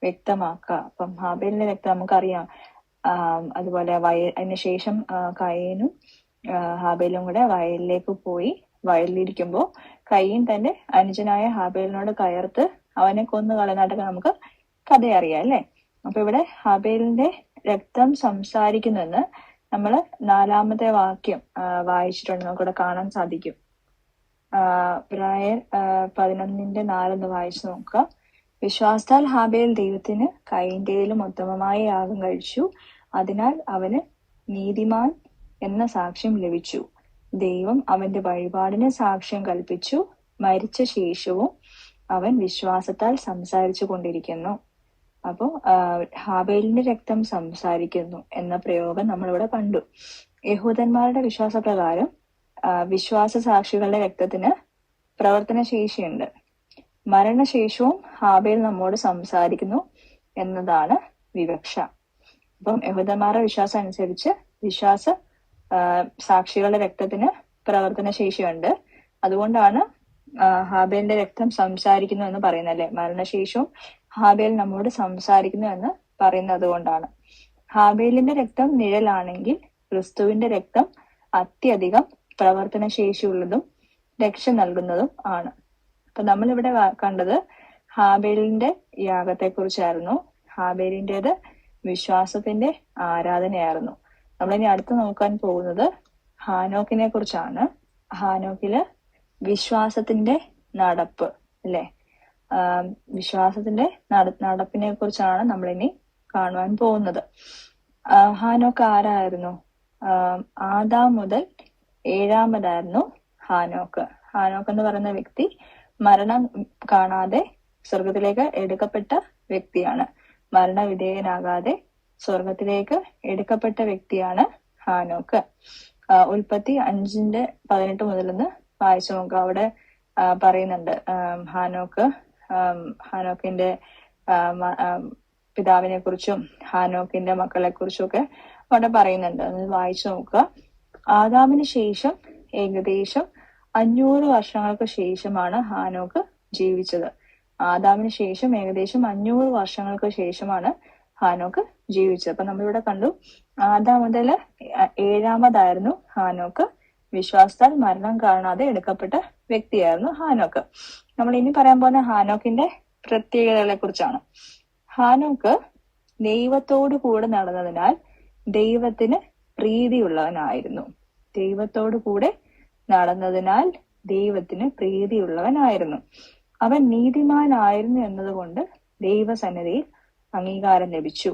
വ്യക്തമാക്കുക. അപ്പം ഹാബേലിന്റെ രക്തം നമുക്കറിയാം. അതുപോലെ അതിനുശേഷം കയീനും ഹാബേലും കൂടെ വയലിലേക്ക് പോയി. വയലിലിരിക്കുമ്പോൾ കയീൻ തന്റെ അനുജനായ ഹാബേലിനോട് കയർത്ത് അവനെ കൊന്നു കളയുന്നതായിട്ടൊക്കെ നമുക്ക് കഥ അറിയാം അല്ലെ. അപ്പൊ ഇവിടെ ഹാബേലിന്റെ രക്തം സംസാരിക്കുന്നെന്ന് നമ്മൾ 4-ാമത്തെ വാക്യം വായിച്ചിട്ടുണ്ട്, നമുക്കിവിടെ കാണാൻ സാധിക്കും. ഇബ്രായർ 11:4 വായിച്ചു നോക്കുക. വിശ്വാസത്താൽ ഹാബേൽ ദൈവത്തിന് കയീന്റേതിലും ഉത്തമമായ യാഗം കഴിച്ചു, അതിനാൽ അവന് നീതിമാൻ എന്ന സാക്ഷ്യം ലഭിച്ചു. ദൈവം അവന്റെ വഴിപാടിന് സാക്ഷ്യം കൽപ്പിച്ചു, മരിച്ച ശേഷവും അവൻ വിശ്വാസത്താൽ സംസാരിച്ചു കൊണ്ടിരിക്കുന്നു. അപ്പോ ഹാബേലിന്റെ രക്തം സംസാരിക്കുന്നു എന്ന പ്രയോഗം നമ്മളിവിടെ കണ്ടു. യഹൂദന്മാരുടെ വിശ്വാസപ്രകാരം വിശ്വാസ സാക്ഷികളുടെ രക്തത്തിന് പ്രവർത്തന ശേഷിയുണ്ട്. മരണശേഷവും ഹാബേൽ നമ്മോട് സംസാരിക്കുന്നു എന്നതാണ് വിവക്ഷ. അപ്പം യഹൂദന്മാരുടെ വിശ്വാസം അനുസരിച്ച് വിശ്വാസ സാക്ഷികളുടെ രക്തത്തിന് പ്രവർത്തന ശേഷിയുണ്ട്. അതുകൊണ്ടാണ് ഹാബേലിന്റെ രക്തം സംസാരിക്കുന്നു എന്ന് പറയുന്നത് അല്ലെ. മരണശേഷവും ഹാബേൽ നമ്മോട് സംസാരിക്കുന്നു എന്ന് പറയുന്നത് അതുകൊണ്ടാണ്. ഹാബേലിന്റെ രക്തം നിഴലാണെങ്കിൽ ക്രിസ്തുവിന്റെ രക്തം അത്യധികം പ്രവർത്തന ശേഷിയുള്ളതും രക്ഷ നൽകുന്നതും ആണ്. അപ്പൊ നമ്മളിവിടെ കണ്ടത് ഹാബേലിന്റെ യാഗത്തെ കുറിച്ചായിരുന്നു. ഹാബേലിന്റേത് വിശ്വാസത്തിന്റെ ആരാധനയായിരുന്നു. നമ്മളിനി അടുത്ത് നോക്കാൻ പോകുന്നത് ഹാനോക്കിനെ കുറിച്ചാണ്. ഹാനോക്കില് വിശ്വാസത്തിന്റെ നടപ്പ് അല്ലെ. വിശ്വാസത്തിന്റെ നടപ്പിനെ കുറിച്ചാണ് നമ്മളിനി കാണുവാൻ പോകുന്നത്. ഹാനോക്ക് ആരായിരുന്നു? ആദാം മുതൽ 7ാമതായിരുന്നു ഹാനോക്ക്. ഹാനോക്ക് എന്ന് പറയുന്ന വ്യക്തി മരണം കാണാതെ സ്വർഗത്തിലേക്ക് എടുക്കപ്പെട്ട വ്യക്തിയാണ്. മരണവിധേയനാകാതെ സ്വർഗത്തിലേക്ക് എടുക്കപ്പെട്ട വ്യക്തിയാണ് ഹാനോക്ക്. ഉൽപ്പത്തി 5:18 മുതലൊന്ന് വായിച്ചു നോക്കുക. അവിടെ പറയുന്നുണ്ട് ഹാനോക്കിന്റെ പിതാവിനെ കുറിച്ചും ഹാനോക്കിന്റെ മക്കളെ കുറിച്ചും ഒക്കെ അവിടെ പറയുന്നുണ്ട്. അത് വായിച്ചു നോക്കുക. ആദാമിന് ശേഷം ഏകദേശം 500 വർഷങ്ങൾക്ക് ശേഷമാണ് ഹാനോക്ക് ജീവിച്ചത്. ആദാമിന് ശേഷം ഏകദേശം 500 വർഷങ്ങൾക്ക് ശേഷമാണ് ഹാനോക്ക് ജീവിച്ചത്. അപ്പൊ നമ്മളിവിടെ കണ്ടു, ആദാം മുതൽ 7ാമതായിരുന്നു ഹാനോക്ക്. വിശ്വാസത്താൽ മരണം കാണാതെ എടുക്കപ്പെട്ട വ്യക്തിയായിരുന്നു ഹാനോക്ക്. നമ്മൾ ഇനി പറയാൻ പോകുന്ന ഹാനോക്കിന്റെ പ്രത്യേകതകളെ കുറിച്ചാണ്. ഹാനോക്ക് ദൈവത്തോടു കൂടെ നടന്നതിനാൽ ദൈവത്തിന് പ്രീതിയുള്ളവനായിരുന്നു. ദൈവത്തോടു കൂടെ നടന്നതിനാൽ ദൈവത്തിന് പ്രീതിയുള്ളവനായിരുന്നു. അവൻ നീതിമാനായിരുന്നു എന്നതുകൊണ്ട് ദൈവസന്നിധിയിൽ അംഗീകാരം ലഭിച്ചു.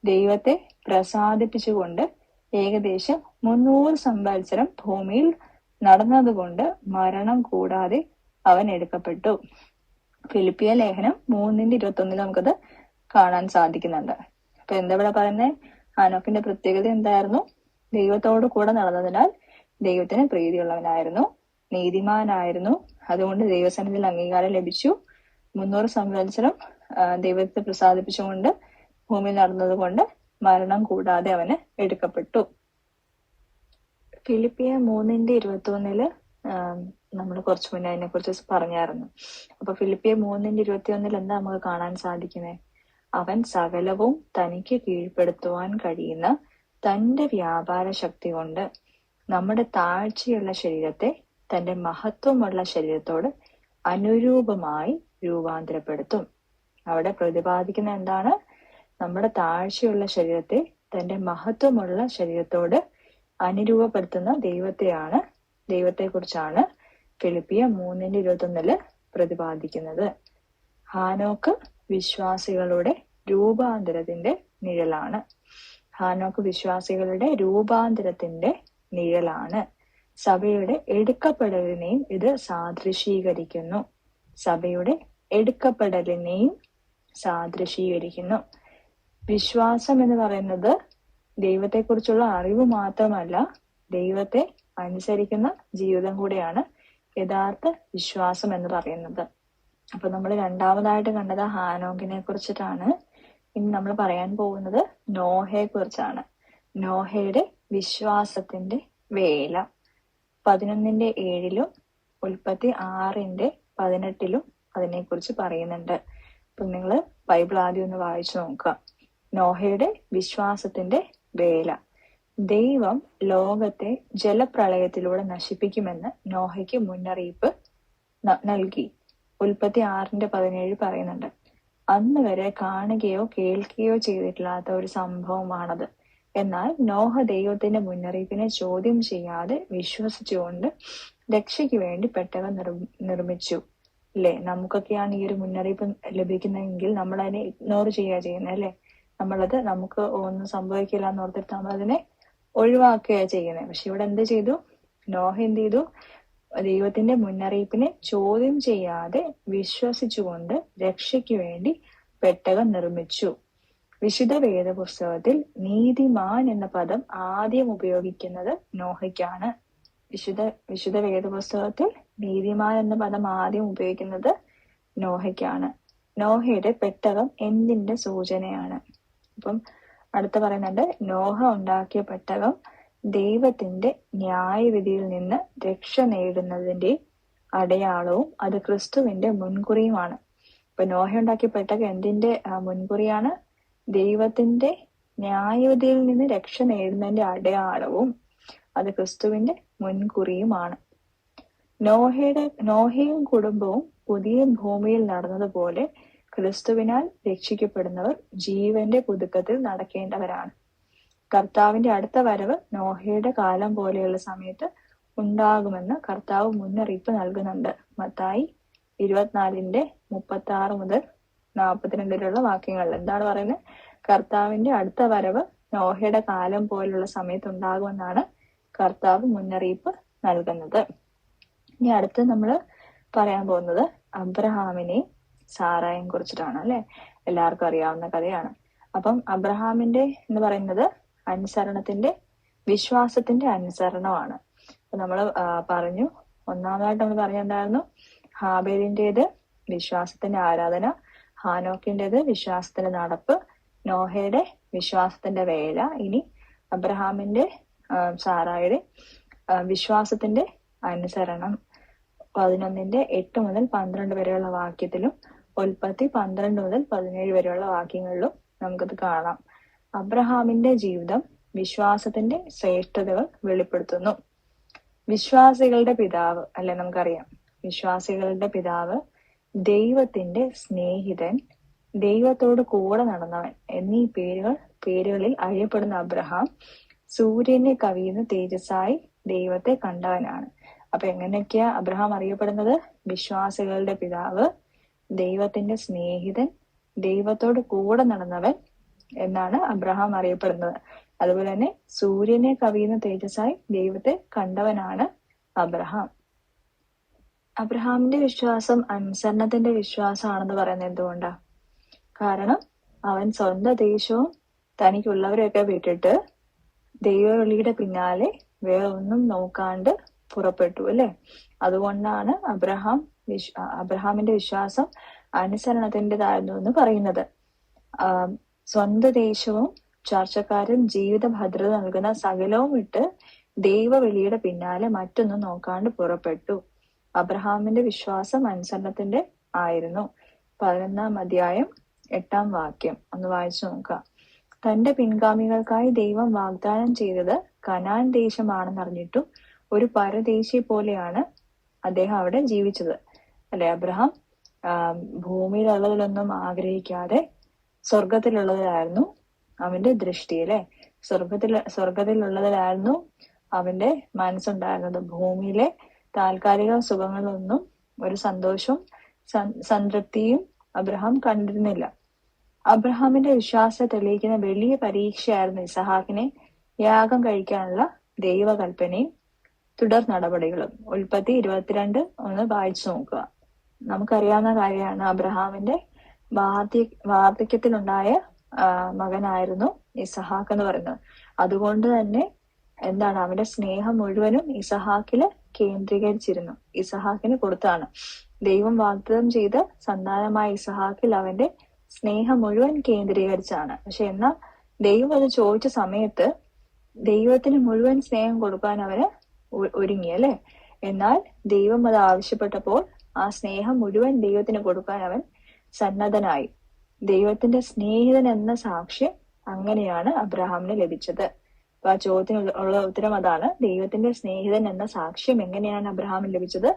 ദൈവത്തെ പ്രസാദിപ്പിച്ചുകൊണ്ട് ഏകദേശം 300 സംവത്സരം ഭൂമിയിൽ നടന്നതുകൊണ്ട് മരണം കൂടാതെ അവൻ എടുക്കപ്പെട്ടു. ഫിലിപ്പിയ ലേഖനം 3:21 നമുക്കത് കാണാൻ സാധിക്കുന്നുണ്ട്. അപ്പൊ എന്താ ഇവിടെ പറയുന്നത്? ഹാനോക്കിന്റെ പ്രത്യേകത എന്തായിരുന്നു? ദൈവത്തോട് കൂടെ നടന്നതിനാൽ ദൈവത്തിന് പ്രീതിയുള്ളവനായിരുന്നു, നീതിമാനായിരുന്നു, അതുകൊണ്ട് ദൈവസന്നിധിയിൽ അംഗീകാരം ലഭിച്ചു. 300 സംവത്സരം ദൈവത്തെ പ്രസാദിപ്പിച്ചുകൊണ്ട് ഭൂമിയിൽ നടന്നത് കൊണ്ട് മരണം കൂടാതെ അവന് എടുക്കപ്പെട്ടു. ഫിലിപ്പിയ 3:21 നമ്മൾ കുറച്ചു മുന്നേ അതിനെ കുറിച്ച് പറഞ്ഞായിരുന്നു. അപ്പൊ ഫിലിപ്പിയ 3:21 എന്താ നമുക്ക് കാണാൻ സാധിക്കുന്നത്? അവൻ സകലവും തനിക്ക് കീഴ്പ്പെടുത്തുവാൻ കഴിയുന്ന തന്റെ വ്യാപാര ശക്തി കൊണ്ട് നമ്മുടെ താഴ്ചയുള്ള ശരീരത്തെ തന്റെ മഹത്വമുള്ള ശരീരത്തോട് അനുരൂപമായി രൂപാന്തരപ്പെടുത്തും. അവിടെ പ്രതിപാദിക്കുന്ന എന്താണ്? നമ്മുടെ താഴ്ചയുള്ള ശരീരത്തെ തന്റെ മഹത്വമുള്ള ശരീരത്തോട് അനുരൂപപ്പെടുത്തുന്ന ദൈവത്തെ കുറിച്ചാണ് ഫിലിപ്പിയ 3:21 പ്രതിപാദിക്കുന്നത്. ഹാനോക്ക് വിശ്വാസികളുടെ രൂപാന്തരത്തിന്റെ നിഴലാണ്. ഹാനോക്ക് വിശ്വാസികളുടെ രൂപാന്തരത്തിന്റെ നിഴലാണ്. സഭയുടെ എടുക്കപ്പെടലിനെയും ഇത് സാദൃശീകരിക്കുന്നു. സഭയുടെ എടുക്കപ്പെടലിനെയും സാദൃശീകരിക്കുന്നു. വിശ്വാസം എന്ന് പറയുന്നത് ദൈവത്തെക്കുറിച്ചുള്ള അറിവ് മാത്രമല്ല, ദൈവത്തെ അനുസരിക്കുന്ന ജീവിതം കൂടെയാണ് യഥാർത്ഥ വിശ്വാസം എന്ന് പറയുന്നത്. അപ്പൊ നമ്മൾ രണ്ടാമതായിട്ട് കണ്ടത് ഹാനോക്കിനെ കുറിച്ചിട്ടാണ്. ഇനി നമ്മൾ പറയാൻ പോകുന്നത് നോഹയെ കുറിച്ചാണ്. നോഹയുടെ വിശ്വാസത്തിന്റെ വേല 11:7 ഉൽപ്പത്തി 6:18 അതിനെക്കുറിച്ച് പറയുന്നുണ്ട്. അപ്പൊ നിങ്ങൾ ബൈബിൾ ആദ്യം ഒന്ന് വായിച്ചു നോക്കുക. നോഹയുടെ വിശ്വാസത്തിന്റെ വേല. ദൈവം ലോകത്തെ ജലപ്രളയത്തിലൂടെ നശിപ്പിക്കുമെന്ന് നോഹയ്ക്ക് മുന്നറിയിപ്പ് നൽകി. ഉൽപ്പത്തി 6:17 പറയുന്നുണ്ട്. അന്ന് വരെ കാണുകയോ കേൾക്കുകയോ ചെയ്തിട്ടില്ലാത്ത ഒരു സംഭവമാണത്. എന്നാൽ നോഹ ദൈവത്തിന്റെ മുന്നറിയിപ്പിനെ ചോദ്യം ചെയ്യാതെ വിശ്വസിച്ചുകൊണ്ട് രക്ഷയ്ക്ക് വേണ്ടി പെട്ടകം നിർമ്മിച്ചു. അല്ലെ, നമുക്കൊക്കെയാണ് ഈ ഒരു മുന്നറിയിപ്പ് ലഭിക്കുന്നതെങ്കിൽ നമ്മൾ അതിനെ ഇഗ്നോർ ചെയ്യുന്നത് അല്ലെ. നമ്മളത് നമുക്ക് ഒന്നും സംഭവിക്കില്ല എന്ന് ഓർത്തിട്ട് നമ്മളതിനെ ഒഴിവാക്കുകയാണ് ചെയ്യുന്നത്. പക്ഷെ ഇവിടെ എന്ത് ചെയ്തു? നോഹ എന്ത് ചെയ്തു? ദൈവത്തിന്റെ മുന്നറിയിപ്പിനെ ചോദ്യം ചെയ്യാതെ വിശ്വസിച്ചുകൊണ്ട് രക്ഷയ്ക്ക് വേണ്ടി പെട്ടകം നിർമ്മിച്ചു. വിശുദ്ധ വേദപുസ്തകത്തിൽ നീതിമാൻ എന്ന പദം ആദ്യം ഉപയോഗിക്കുന്നത് നോഹയ്ക്കാണ്. വിശുദ്ധ വേദപുസ്തകത്തിൽ നീതിമാൻ എന്ന പദം ആദ്യം ഉപയോഗിക്കുന്നത് നോഹയ്ക്കാണ്. നോഹയുടെ പെട്ടകം എന്തിന്റെ സൂചനയാണ്? അപ്പം അടുത്ത പറയുന്നുണ്ട്, നോഹ ഉണ്ടാക്കിയ പെട്ടകം ദൈവത്തിന്റെ ന്യായവിധിയിൽ നിന്ന് രക്ഷ നേടുന്നതിന്റെ അടയാളവും അത് ക്രിസ്തുവിന്റെ മുൻകുറിയുമാണ്. ഇപ്പൊ നോഹ ഉണ്ടാക്കിയ പെട്ടകം എന്തിന്റെ മുൻകുറിയാണ്? ദൈവത്തിന്റെ ന്യായവിധിയിൽ നിന്ന് രക്ഷ നേടുന്നതിന്റെ അടയാളവും അത് ക്രിസ്തുവിന്റെ മുൻകുറിയുമാണ്. നോഹയും കുടുംബവും പുതിയ ഭൂമിയിൽ നടന്നതുപോലെ ക്രിസ്തുവിനാൽ രക്ഷിക്കപ്പെടുന്നവർ ജീവന്റെ പുതുക്കത്തിൽ നടക്കേണ്ടവരാണ്. കർത്താവിന്റെ അടുത്ത വരവ് നോഹയുടെ കാലം പോലെയുള്ള സമയത്ത് ഉണ്ടാകുമെന്ന് കർത്താവ് മുന്നറിയിപ്പ് നൽകുന്നുണ്ട്. മത്തായി 24:36 മുതൽ 42 വാക്യങ്ങളിൽ എന്താണ് പറയുന്നത്? കർത്താവിന്റെ അടുത്ത വരവ് നോഹയുടെ കാലം പോലുള്ള സമയത്ത് ഉണ്ടാകുമെന്നാണ് കർത്താവ് മുന്നറിയിപ്പ് നൽകുന്നത്. ഇനി അടുത്ത് നമ്മൾ പറയാൻ പോകുന്നത് അബ്രഹാമിനെയും സാറായെയും കുറിച്ചിട്ടാണ്. അല്ലെ, എല്ലാവർക്കും അറിയാവുന്ന കഥയാണ്. അപ്പം അബ്രഹാമിന്റെ എന്ന് പറയുന്നത് വിശ്വാസത്തിന്റെ അനുസരണമാണ്. അപ്പൊ നമ്മൾ പറഞ്ഞു, ഒന്നാമതായിട്ട് നമ്മൾ പറഞ്ഞെന്തായിരുന്നു? ഹാബേലിന്റേത് വിശ്വാസത്തിന്റെ ആരാധന, ഹാനോക്കിന്റേത് വിശ്വാസത്തിന്റെ നടപ്പ്, നോഹയുടെ വിശ്വാസത്തിന്റെ വേല. ഇനി അബ്രഹാമിന്റെ സാറായുടെ വിശ്വാസത്തിന്റെ അനുസരണം. 11:8 മുതൽ 12 വരെയുള്ള വാക്യത്തിലും ഉൽപ്പത്തി 12 മുതൽ 17 വരെയുള്ള വാക്യങ്ങളിലും നമുക്കത് കാണാം. അബ്രഹാമിന്റെ ജീവിതം വിശ്വാസത്തിന്റെ ശ്രേഷ്ഠതകൾ വെളിപ്പെടുത്തുന്നു. വിശ്വാസികളുടെ പിതാവ് അല്ലെ, നമുക്കറിയാം വിശ്വാസികളുടെ പിതാവ്, ദൈവത്തിന്റെ സ്നേഹിതൻ, ദൈവത്തോട് കൂടെ നടന്നവൻ എന്നീ പേരുകളിൽ അറിയപ്പെടുന്ന അബ്രഹാം സൂര്യനെ കവിയുന്ന തേജസ്സായി ദൈവത്തെ കണ്ടവനാണ്. അപ്പൊ എങ്ങനെയൊക്കെയാ അബ്രഹാം അറിയപ്പെടുന്നത്? വിശ്വാസികളുടെ പിതാവ്, ദൈവത്തിന്റെ സ്നേഹിതൻ, ദൈവത്തോട് കൂടെ നടന്നവൻ എന്നാണ് അബ്രഹാം അറിയപ്പെടുന്നത്. അതുപോലെ തന്നെ സൂര്യനെ കവിയുന്ന തേജസ്സായി ദൈവത്തെ കണ്ടവനാണ് അബ്രഹാം. അബ്രഹാമിന്റെ വിശ്വാസം അനുസരണത്തിന്റെ വിശ്വാസമാണെന്ന് പറയുന്നത് എന്തുകൊണ്ടാ? കാരണം അവൻ സ്വന്തം ദേശവും തനിക്കുള്ളവരെയൊക്കെ വിട്ടിട്ട് ദൈവവിളിയുടെ പിന്നാലെ വേറെ ഒന്നും നോക്കാണ്ട് പുറപ്പെട്ടു അല്ലെ. അതുകൊണ്ടാണ് അബ്രഹാമിന്റെ വിശ്വാസം അനുസരണത്തിൻ്റെതായിരുന്നു എന്ന് പറയുന്നത്. സ്വന്തം ദേശവും ചർച്ചക്കാരും ജീവിത ഭദ്രത നൽകുന്ന സകലവും വിട്ട് ദൈവവിളിയുടെ പിന്നാലെ മറ്റൊന്നും നോക്കാണ്ട് പുറപ്പെട്ടു. അബ്രഹാമിന്റെ വിശ്വാസം അനുസരണത്തിന്റെ ആയിരുന്നു. 11-ാം അധ്യായം 8-ാം വാക്യം ഒന്ന് വായിച്ചു നോക്കാം. തന്റെ പിൻഗാമികൾക്കായി ദൈവം വാഗ്ദാനം ചെയ്തത് കനാൻ ദേശമാണെന്നറിഞ്ഞിട്ടും ഒരു പരദേശി പോലെയാണ് അദ്ദേഹം അവിടെ ജീവിച്ചത് അല്ലെ. അബ്രഹാം ഭൂമിയിലുള്ളതിലൊന്നും ആഗ്രഹിക്കാതെ സ്വർഗത്തിലുള്ളതിലായിരുന്നു അവന്റെ ദൃഷ്ടി അല്ലെ. സ്വർഗത്തിലുള്ളതിലായിരുന്നു അവന്റെ മനസ്സുണ്ടായിരുന്നത്. ഭൂമിയിലെ താൽക്കാലിക സുഖങ്ങളൊന്നും ഒരു സന്തോഷവും സംതൃപ്തിയും അബ്രഹാം കണ്ടിരുന്നില്ല. അബ്രഹാമിന്റെ വിശ്വാസത്തെ തെളിയിക്കുന്ന വലിയ പരീക്ഷയായിരുന്നു ഇസഹാക്കിനെ യാഗം കഴിക്കാനുള്ള ദൈവകൽപ്പനയും തുടർ നടപടികളും. ഉൽപ്പത്തി 22 ഒന്ന് വായിച്ചു നോക്കുക. നമുക്കറിയാവുന്ന കാര്യമാണ്, അബ്രഹാമിന്റെ വാർദ്ധക്യത്തിലുണ്ടായ മകനായിരുന്നു ഇസഹാക്ക് എന്ന് പറയുന്നത്. അതുകൊണ്ട് തന്നെ എന്താണ്, അവന്റെ സ്നേഹം മുഴുവനും ഇസഹാക്കില് കേന്ദ്രീകരിച്ചിരുന്നു. ഇസഹാക്കിന് കൊടുത്താണ്. ദൈവം വാഗ്ദത്തം ചെയ്ത സന്താനമായ ഇസഹാക്കിൽ അവന്റെ സ്നേഹം മുഴുവൻ കേന്ദ്രീകരിച്ചാണ്. പക്ഷെ എന്നാൽ ദൈവം അത് ചോദിച്ച സമയത്ത് ദൈവത്തിന് മുഴുവൻ സ്നേഹം കൊടുക്കാൻ അവന് ഒരുങ്ങി അല്ലെ. എന്നാൽ ദൈവം അത് ആവശ്യപ്പെട്ടപ്പോൾ ആ സ്നേഹം മുഴുവൻ ദൈവത്തിന് കൊടുക്കാൻ അവൻ സന്നദ്ധനായി. ദൈവത്തിന്റെ സ്നേഹിതൻ എന്ന സാക്ഷ്യം അങ്ങനെയാണ് അബ്രഹാമിന് ലഭിച്ചത്. അപ്പൊ ആ ചോദ്യത്തിനുള്ള ഉത്തരം അതാണ്. ദൈവത്തിന്റെ സ്നേഹിതൻ എന്ന സാക്ഷ്യം എങ്ങനെയാണ് അബ്രഹാമിന് ലഭിച്ചത്?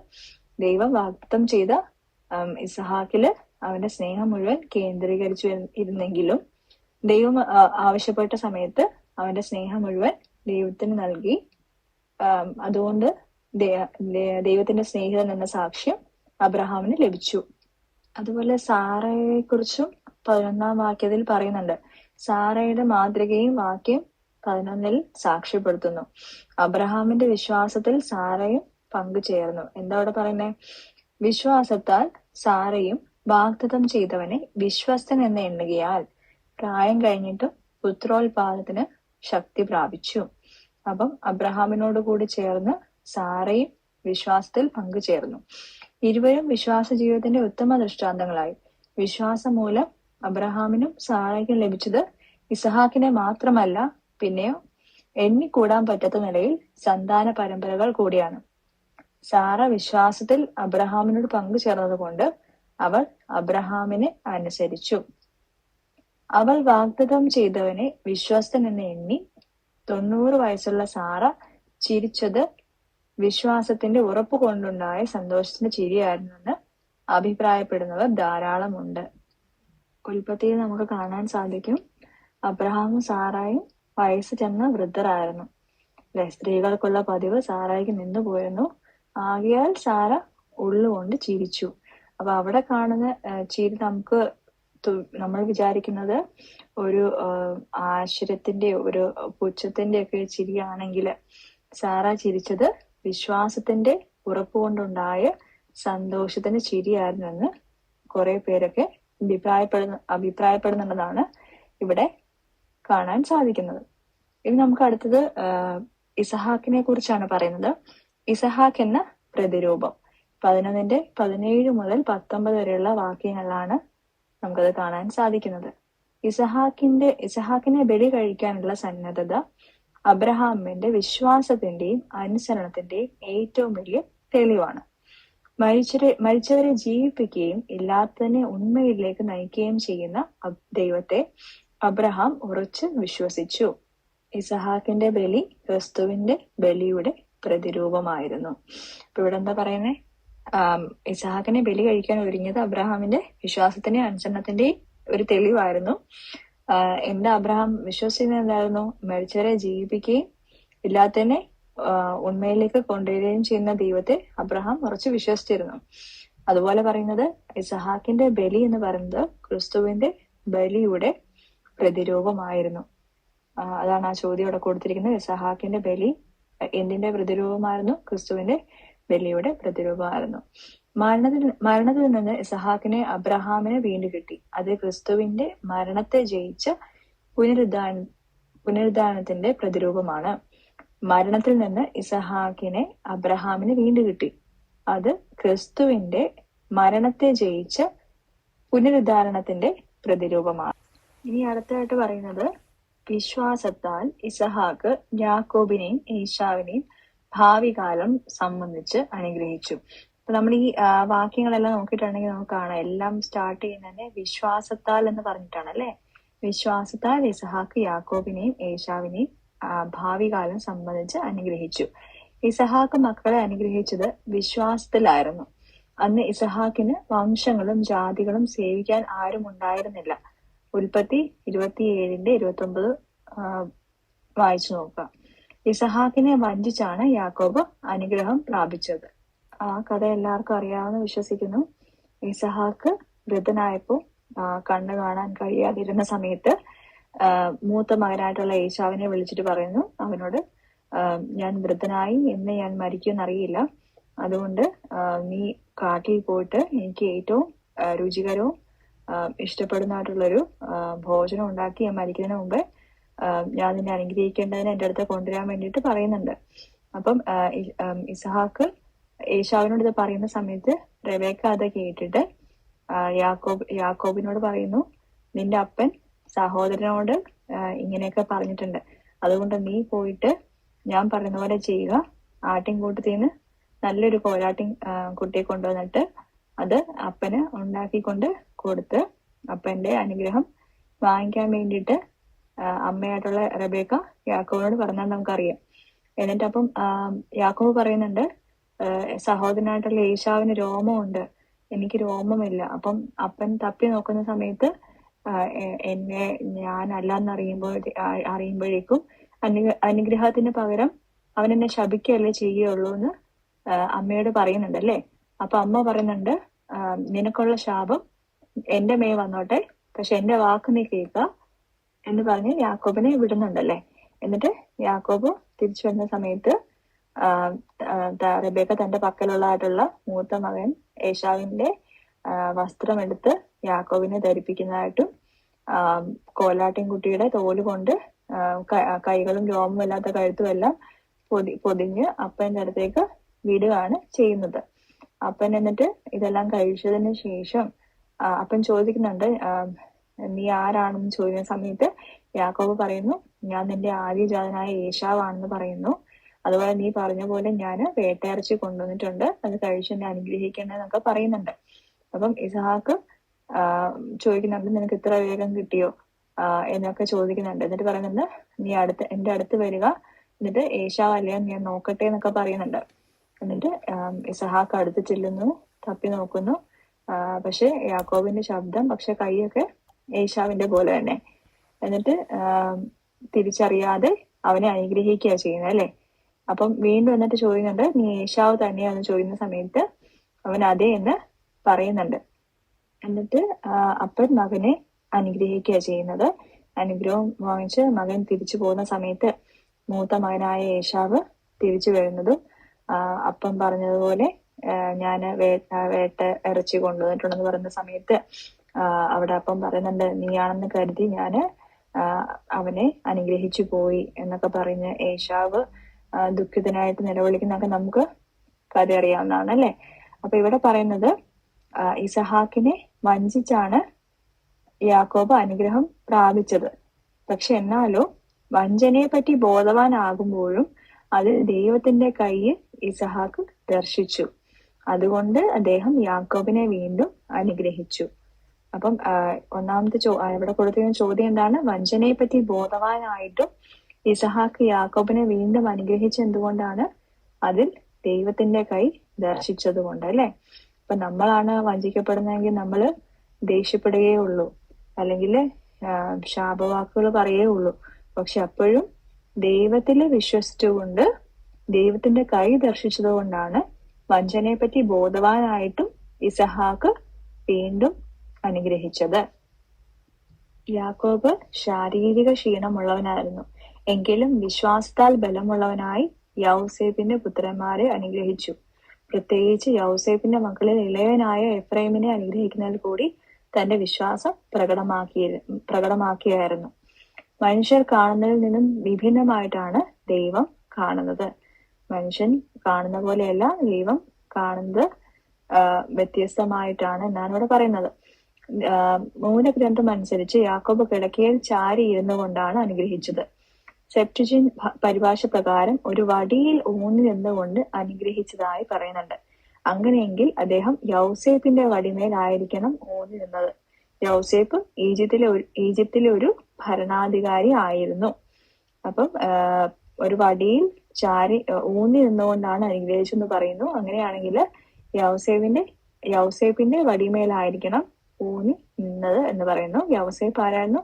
ദൈവം വാഗ്ദത്തം ചെയ്ത ഇസഹാക്കില് അവന്റെ സ്നേഹം മുഴുവൻ കേന്ദ്രീകരിച്ചു ഇരുന്നെങ്കിലും ദൈവം ആവശ്യപ്പെട്ട സമയത്ത് അവന്റെ സ്നേഹം മുഴുവൻ ദൈവത്തിന് നൽകി. അതുകൊണ്ട് ദൈവത്തിന്റെ സ്നേഹിതൻ എന്ന സാക്ഷ്യം അബ്രഹാമിന് ലഭിച്ചു. അതുപോലെ സാറയെ കുറിച്ചും 11-ാം വാക്യത്തിൽ പറയുന്നുണ്ട്. സാറയുടെ മാതൃകയും വാക്യം 11-ൽ സാക്ഷ്യപ്പെടുത്തുന്നു. അബ്രഹാമിന്റെ വിശ്വാസത്തിൽ സാറയും പങ്കുചേർന്നു. എന്താ അവിടെ പറയുന്നത്? വിശ്വാസത്താൽ സാറയും വാഗ്ദത്തം ചെയ്തവനെ വിശ്വസ്തൻ എന്ന് എണ്ണുകയാൽ പ്രായം കഴിഞ്ഞിട്ടും പുത്രോത്പാദനത്തിന് ശക്തി പ്രാപിച്ചു. അപ്പം അബ്രഹാമിനോട് കൂടി ചേർന്ന് സാറയും വിശ്വാസത്തിൽ പങ്കുചേർന്നു. ഇരുവരും വിശ്വാസ ജീവിതത്തിന്റെ ഉത്തമ ദൃഷ്ടാന്തങ്ങളായി. വിശ്വാസം മൂലം അബ്രഹാമിനും സാറയ്ക്കും ലഭിച്ചത് ഇസഹാക്കിനെ മാത്രമല്ല, പിന്നെയോ എണ്ണിക്കൂടാൻ പറ്റാത്ത നിലയിൽ സന്താന പരമ്പരകൾ കൂടിയാണ്. സാറ വിശ്വാസത്തിൽ അബ്രഹാമിനോട് പങ്കുചേർന്നത് കൊണ്ട് അവൾ അബ്രഹാമിനെ അനുസരിച്ചു. അവൾ വാഗ്ദത്തം ചെയ്തവനെ വിശ്വസ്തൻ എന്ന് എണ്ണി. 90 വയസ്സുള്ള സാറ ചിരിച്ചത് വിശ്വാസത്തിന്റെ ഉറപ്പ് കൊണ്ടുണ്ടായ സന്തോഷത്തിന്റെ ചിരിയായിരുന്നെന്ന് അഭിപ്രായപ്പെടുന്നവർ ധാരാളമുണ്ട്. ഉൽപ്പത്തിയിൽ നമുക്ക് കാണാൻ സാധിക്കും, അബ്രഹാമും സാറായും വയസ്സ് ചെന്ന വൃദ്ധരായിരുന്നു. സ്ത്രീകൾക്കുള്ള പതിവ് സാറായിക്ക് നിന്നുപോയിരുന്നു. ആകയാൽ സാറ ഉള്ളുകൊണ്ട് ചിരിച്ചു. അപ്പൊ അവിടെ കാണുന്ന ചിരി നമ്മൾ വിചാരിക്കുന്നത് ഒരു ആശ്ചര്യത്തിന്റെ ഒരു പുച്ഛത്തിന്റെ ഒക്കെ ചിരിയാണെങ്കിൽ സാറ ചിരിച്ചത് വിശ്വാസത്തിന്റെ ഉറപ്പ് കൊണ്ടുണ്ടായ സന്തോഷത്തിന്റെ ചിരിയായിരുന്നു എന്ന് കുറെ പേരൊക്കെ അഭിപ്രായപ്പെടുന്നുണ്ടെന്നാണ് ഇവിടെ കാണാൻ സാധിക്കുന്നത്. ഇനി നമുക്ക് അടുത്തത് ഇസഹാക്കിനെ കുറിച്ചാണ് പറയുന്നത്. ഇസഹാക്ക് എന്ന പ്രതിരൂപം 11-17 മുതൽ 19 വരെയുള്ള വാക്യങ്ങളിലാണ് നമുക്കത് കാണാൻ സാധിക്കുന്നത്. ഇസഹാക്കിനെ ബലി കഴിക്കാനുള്ള സന്നദ്ധത അബ്രഹാമിന്റെ വിശ്വാസത്തിന്റെയും അനുസരണത്തിന്റെയും ഏറ്റവും വലിയ തെളിവാണ്. മരിച്ചവരെ ജീവിപ്പിക്കുകയും ഇല്ലാത്തതിനെ ഉണ്മയിലേക്ക് നയിക്കുകയും ചെയ്യുന്ന ദൈവത്തെ അബ്രഹാം ഉറച്ചു വിശ്വസിച്ചു. ഇസഹാക്കിന്റെ ബലി ക്രിസ്തുവിന്റെ ബലിയുടെ പ്രതിരൂപമായിരുന്നു. അപ്പൊ ഇവിടെ എന്താ പറയുന്നേ? ഇസഹാക്കിനെ ബലി കഴിക്കാൻ ഒരുങ്ങിയത് അബ്രഹാമിന്റെ വിശ്വാസത്തിന്റെ അനുസരണത്തിന്റെ ഒരു തെളിവായിരുന്നു. എന്താ അബ്രഹാം വിശ്വസിക്കുന്നത്? എന്തായിരുന്നു? മരിച്ചവരെ ജീവിപ്പിക്കുകയും ഇല്ലാത്തതിനെ ഉണ്മയിലേക്ക് കൊണ്ടുവരികയും ചെയ്യുന്ന ദൈവത്തെ അബ്രഹാം ഉറച്ചു വിശ്വസിച്ചിരുന്നു. അതുപോലെ പറയുന്നത് ഇസഹാക്കിന്റെ ബലി എന്ന് പറയുന്നത് ക്രിസ്തുവിന്റെ ബലിയുടെ പ്രതിരൂപമായിരുന്നു. അതാണ് ആ ചോദ്യം ഇവിടെ കൊടുത്തിരിക്കുന്നത്. ഇസഹാക്കിന്റെ ബലി എന്തിന്റെ പ്രതിരൂപമായിരുന്നു? ക്രിസ്തുവിന്റെ ബലിയുടെ പ്രതിരൂപമായിരുന്നു. മരണത്തിൽ നിന്ന് ഇസഹാക്കിനെ അബ്രഹാമിന് വീണ്ടും കിട്ടി. അത് ക്രിസ്തുവിന്റെ മരണത്തെ ജയിച്ച പുനരുദ്ധാനത്തിന്റെ പ്രതിരൂപമാണ്. മരണത്തിൽ നിന്ന് ഇസഹാക്കിനെ അബ്രഹാമിന് വീണ്ടും കിട്ടി. അത് ക്രിസ്തുവിന്റെ മരണത്തെ ജയിച്ച പുനരുദ്ധാരണത്തിന്റെ പ്രതിരൂപമാണ്. ഇനി അടുത്തായിട്ട് പറയുന്നത് വിശ്വാസത്താൽ ഇസഹാക്ക് യാക്കോബിനെയും ഏശാവിനെയും ഭാവി കാലം സംബന്ധിച്ച് അനുഗ്രഹിച്ചു. അപ്പൊ നമ്മൾ ഈ വാക്യങ്ങളെല്ലാം നോക്കിയിട്ടുണ്ടെങ്കിൽ നമുക്ക് കാണാം, എല്ലാം സ്റ്റാർട്ട് ചെയ്യുന്നത് വിശ്വാസത്താൽ എന്ന് പറഞ്ഞിട്ടാണ് അല്ലെ. വിശ്വാസത്താൽ ഇസഹാക്ക് യാക്കോബിനെയും ഏശാവിനെയും ഭാവി കാലം സംബന്ധിച്ച് അനുഗ്രഹിച്ചു. ഇസഹാക്ക് മക്കളെ അനുഗ്രഹിച്ചത് വിശ്വാസത്തിലായിരുന്നു. അന്ന് ഇസഹാക്കിന് വംശങ്ങളും ജാതികളും സേവിക്കാൻ ആരും ഉണ്ടായിരുന്നില്ല. ഉൽപ്പത്തി 27:29 വായിച്ചു നോക്കാം. ഇസഹാക്കിനെ വഞ്ചിച്ചാണ് യാക്കോബ് അനുഗ്രഹം പ്രാപിച്ചത്. ആ കഥ എല്ലാവർക്കും അറിയാമെന്ന് വിശ്വസിക്കുന്നു. ഇസഹാക്ക് വൃദ്ധനായപ്പോ കണ്ണു കാണാൻ കഴിയാതിരുന്ന സമയത്ത് മൂത്ത മകനായിട്ടുള്ള ഏശാവിനെ വിളിച്ചിട്ട് പറയുന്നു അവനോട്, ഞാൻ വൃദ്ധനായി, എന്ന് ഞാൻ മരിക്കുമെന്നറിയില്ല, അതുകൊണ്ട് നീ കാട്ടിൽ പോയിട്ട് എനിക്ക് ഏറ്റവും രുചികരവും ഇഷ്ടപ്പെടുന്നതായിട്ടുള്ളൊരു ഭോജനം ഉണ്ടാക്കി ഞാൻ മരിക്കുന്നതിന് മുമ്പേ ഞാൻ നിന്നെ അനുഗ്രഹിക്കേണ്ടതിന് എന്റെ അടുത്ത് കൊണ്ടുവരാൻ വേണ്ടിയിട്ട് പറയുന്നുണ്ട്. അപ്പം ഇസഹാക്ക് ഏശാവിനോട് ഇത് പറയുന്ന സമയത്ത് റെബേക്ക അത് കേട്ടിട്ട് യാക്കോബിനോട് പറയുന്നു, നിന്റെ അപ്പൻ സഹോദരനോട് ഇങ്ങനെയൊക്കെ പറഞ്ഞിട്ടുണ്ട്, അതുകൊണ്ട് നീ പോയിട്ട് ഞാൻ പറയുന്ന പോലെ ചെയ്യുക. ആട്ടിൻകൂട്ടത്തിൽ നിന്ന് നല്ലൊരു കോലാട്ടിൻ കുട്ടിയെ കൊണ്ടുവന്നിട്ട് അത് അപ്പന് ഉണ്ടാക്കിക്കൊണ്ട് കൊടുത്ത് അപ്പന്റെ അനുഗ്രഹം വാങ്ങിക്കാൻ വേണ്ടിയിട്ട് അമ്മയായിട്ടുള്ള റബേക്ക യാക്കോബിനോട് പറഞ്ഞാൽ നമുക്കറിയാം. എന്നിട്ട് അപ്പം യാക്കോബ് പറയുന്നുണ്ട്, സഹോദരനായിട്ടുള്ള ഏശാവിന് രോമമുണ്ട്, എനിക്ക് രോമമില്ല. അപ്പം അപ്പൻ തപ്പി നോക്കുന്ന സമയത്ത് എന്നെ ഞാനല്ലാന്ന് അറിയുമ്പോഴേക്കും അനുഗ്രഹത്തിന് പകരം അവൻ എന്നെ ശപിക്കുകയല്ലേ ചെയ്യുള്ളൂ എന്ന് അമ്മയോട് പറയുന്നുണ്ട് അല്ലേ. അപ്പൊ അമ്മ പറയുന്നുണ്ട്, നിനക്കുള്ള ശാപം എന്റെ മേ വന്നോട്ടെ, പക്ഷെ എന്റെ വാക്ക് നീ കേൾക്ക എന്ന് പറഞ്ഞ് യാക്കോബിനെ വിടുന്നുണ്ടല്ലേ. എന്നിട്ട് യാക്കോബ് തിരിച്ചു വരുന്ന സമയത്ത് റബേക്ക തന്റെ പക്കലുള്ളതായിട്ടുള്ള മൂത്ത മകൻ ഏശാവിന്റെ വസ്ത്രം എടുത്ത് യാക്കോബിനെ ധരിപ്പിക്കുന്നതായിട്ടും കോലാട്ടിൻകുട്ടിയുടെ തോല് കൊണ്ട് കൈകളും രോമവും അല്ലാത്ത കഴുത്തും എല്ലാം പൊതിഞ്ഞ് അപ്പന്റെ അടുത്തേക്ക് വിടുകയാണ് ചെയ്യുന്നത്. അപ്പൻ എന്നിട്ട് ഇതെല്ലാം കഴിച്ചതിന് ശേഷം അപ്പൻ ചോദിക്കുന്നുണ്ട്, നീ ആരാണെന്ന് ചോദിക്കുന്ന സമയത്ത് യാക്കോബ് പറയുന്നു, ഞാൻ നിന്റെ ആദ്യജാതനായ ഏശാവാണെന്ന് പറയുന്നു. അതുപോലെ നീ പറഞ്ഞ പോലെ ഞാൻ വേട്ടയിറച്ചി കൊണ്ടുവന്നിട്ടുണ്ട്, അത് കഴിച്ച് എന്നെ അനുഗ്രഹിക്കണമെന്നൊക്കെ പറയുന്നുണ്ട്. അപ്പം ഇസഹാക്ക് ചോദിക്കുന്നുണ്ട്, നിനക്ക് ഇത്ര വേഗം കിട്ടിയോ എന്നൊക്കെ ചോദിക്കുന്നുണ്ട്. എന്നിട്ട് പറയുന്നുണ്ട്, നീ എന്റെ അടുത്ത് വരിക, എന്നിട്ട് ഏശാവല്ലേ ഞാൻ നോക്കട്ടെ എന്നൊക്കെ പറയുന്നുണ്ട്. എന്നിട്ട് ഇസഹാക്ക് അടുത്ത് ചെല്ലുന്നു, തപ്പി നോക്കുന്നു. പക്ഷെ യാക്കോബിന്റെ ശബ്ദം, പക്ഷെ കൈയൊക്കെ ഏശാവിന്റെ പോലെ തന്നെ. എന്നിട്ട് തിരിച്ചറിയാതെ അവനെ അനുഗ്രഹിക്കുക ചെയ്യുന്നത് അല്ലെ. അപ്പം വീണ്ടും എന്നിട്ട് ചോദിക്കുന്നുണ്ട്, നീ ഏശാവ് തന്നെയാന്ന് ചോദിക്കുന്ന സമയത്ത് അവൻ അതെ എന്ന് പറയുന്നുണ്ട്. എന്നിട്ട് അപ്പൻ മകനെ അനുഗ്രഹിക്കുക ചെയ്യുന്നത്. അനുഗ്രഹം വാങ്ങിച്ച് മകൻ തിരിച്ചു പോകുന്ന സമയത്ത് മൂത്ത മകനായ ഏശാവ് തിരിച്ചു വരുന്നതും അപ്പം പറഞ്ഞതുപോലെ ഞാൻ വേട്ട ഇറച്ചി കൊണ്ടുവന്നിട്ടുണ്ടെന്ന് പറയുന്ന സമയത്ത് അവിടെ അപ്പം പറയുന്നുണ്ട്, നീയാണെന്ന് കരുതി ഞാന് അവനെ അനുഗ്രഹിച്ചു പോയി എന്നൊക്കെ പറഞ്ഞ് ഏശാവ് ദുഃഖിതനായിട്ട് നിലവിളിക്കുന്നതൊക്കെ നമുക്ക് കഥ അറിയാവുന്നതാണ് അല്ലെ. അപ്പൊ ഇവിടെ പറയുന്നത് ഇസഹാക്കിനെ വഞ്ചിച്ചാണ് യാക്കോബ് അനുഗ്രഹം പ്രാപിച്ചത്. പക്ഷെ എന്നാലോ വഞ്ചനയെ പറ്റി ബോധവാനാകുമ്പോഴും അത് ദൈവത്തിന്റെ കൈ ഇസഹാക്ക് ദർശിച്ചു. അതുകൊണ്ട് അദ്ദേഹം യാക്കോബിനെ വീണ്ടും അനുഗ്രഹിച്ചു. അപ്പം ഒന്നാമത്തെ ഇവിടെ കൊടുത്തിരുന്ന ചോദ്യം എന്താണ്? വഞ്ചനയെ പറ്റി ബോധവാനായിട്ടും ഇസഹാക്ക് യാക്കോബിനെ വീണ്ടും അനുഗ്രഹിച്ച എന്തുകൊണ്ടാണ്? അതിൽ ദൈവത്തിന്റെ കൈ ദർശിച്ചത് കൊണ്ട്, അല്ലെ? അപ്പൊ നമ്മളാണ് വഞ്ചിക്കപ്പെടുന്നതെങ്കിൽ നമ്മൾ ദേഷ്യപ്പെടുകയേ ഉള്ളൂ, അല്ലെങ്കിൽ ശാപവാക്കുകൾ പറയേ ഉള്ളൂ. പക്ഷെ അപ്പോഴും ദൈവത്തിൽ വിശ്വസിച്ചുകൊണ്ട് ദൈവത്തിന്റെ കൈ ദർശിച്ചത് കൊണ്ടാണ് വഞ്ചനയെ പറ്റി ബോധവാനായിട്ടും ഇസഹാക്ക് വീണ്ടും അനുഗ്രഹിച്ചത്. യാക്കോബ് ശാരീരിക ക്ഷീണമുള്ളവനായിരുന്നു, എങ്കിലും വിശ്വാസത്താൽ ബലമുള്ളവനായി യൗസേപ്പിന്റെ പുത്രന്മാരെ അനുഗ്രഹിച്ചു. പ്രത്യേകിച്ച് യൗസേപ്പിന്റെ മക്കളിൽ ഇളയവനായ എഫ്രൈമിനെ അനുഗ്രഹിക്കുന്നതിൽ കൂടി തന്റെ വിശ്വാസം പ്രകടമാക്കിയായിരുന്നു. മനുഷ്യർ കാണുന്നതിൽ നിന്നും വിഭിന്നമായിട്ടാണ് ദൈവം കാണുന്നത്. മനുഷ്യൻ കാണുന്ന പോലെയല്ല ദൈവം കാണുന്നത്, വ്യത്യസ്തമായിട്ടാണ് എന്നാണ് ഇവിടെ പറയുന്നത്. മൂലഗ്രന്ഥം അനുസരിച്ച് യാക്കോബ് കിടക്കയിൽ ചാരി ഇരുന്നു കൊണ്ടാണ് അനുഗ്രഹിച്ചത്. സെപ്റ്റുജിൻ പരിഭാഷ പ്രകാരം ഒരു വടിയിൽ ഊന്നി നിന്നുകൊണ്ട് അനുഗ്രഹിച്ചതായി പറയുന്നുണ്ട്. അങ്ങനെയെങ്കിൽ യൗസേപ്പിന്റെ വടിമേലായിരിക്കണം ഊന്നി നിന്നത്. യൗസേപ്പ് ഈജിപ്തിലെ ഒരു ഭരണാധികാരി ആയിരുന്നു. അപ്പം ഒരു വടിയിൽ ചാരി ഊന്നി നിന്നുകൊണ്ടാണ് അനുഗ്രഹിച്ചെന്ന് പറയുന്നു. അങ്ങനെയാണെങ്കിൽ യൗസേപ്പിന്റെ വടിമേലായിരിക്കണം ഊന്നി നിന്നത് എന്ന് പറയുന്നു. യൗസേപ്പ് ആരായിരുന്നു?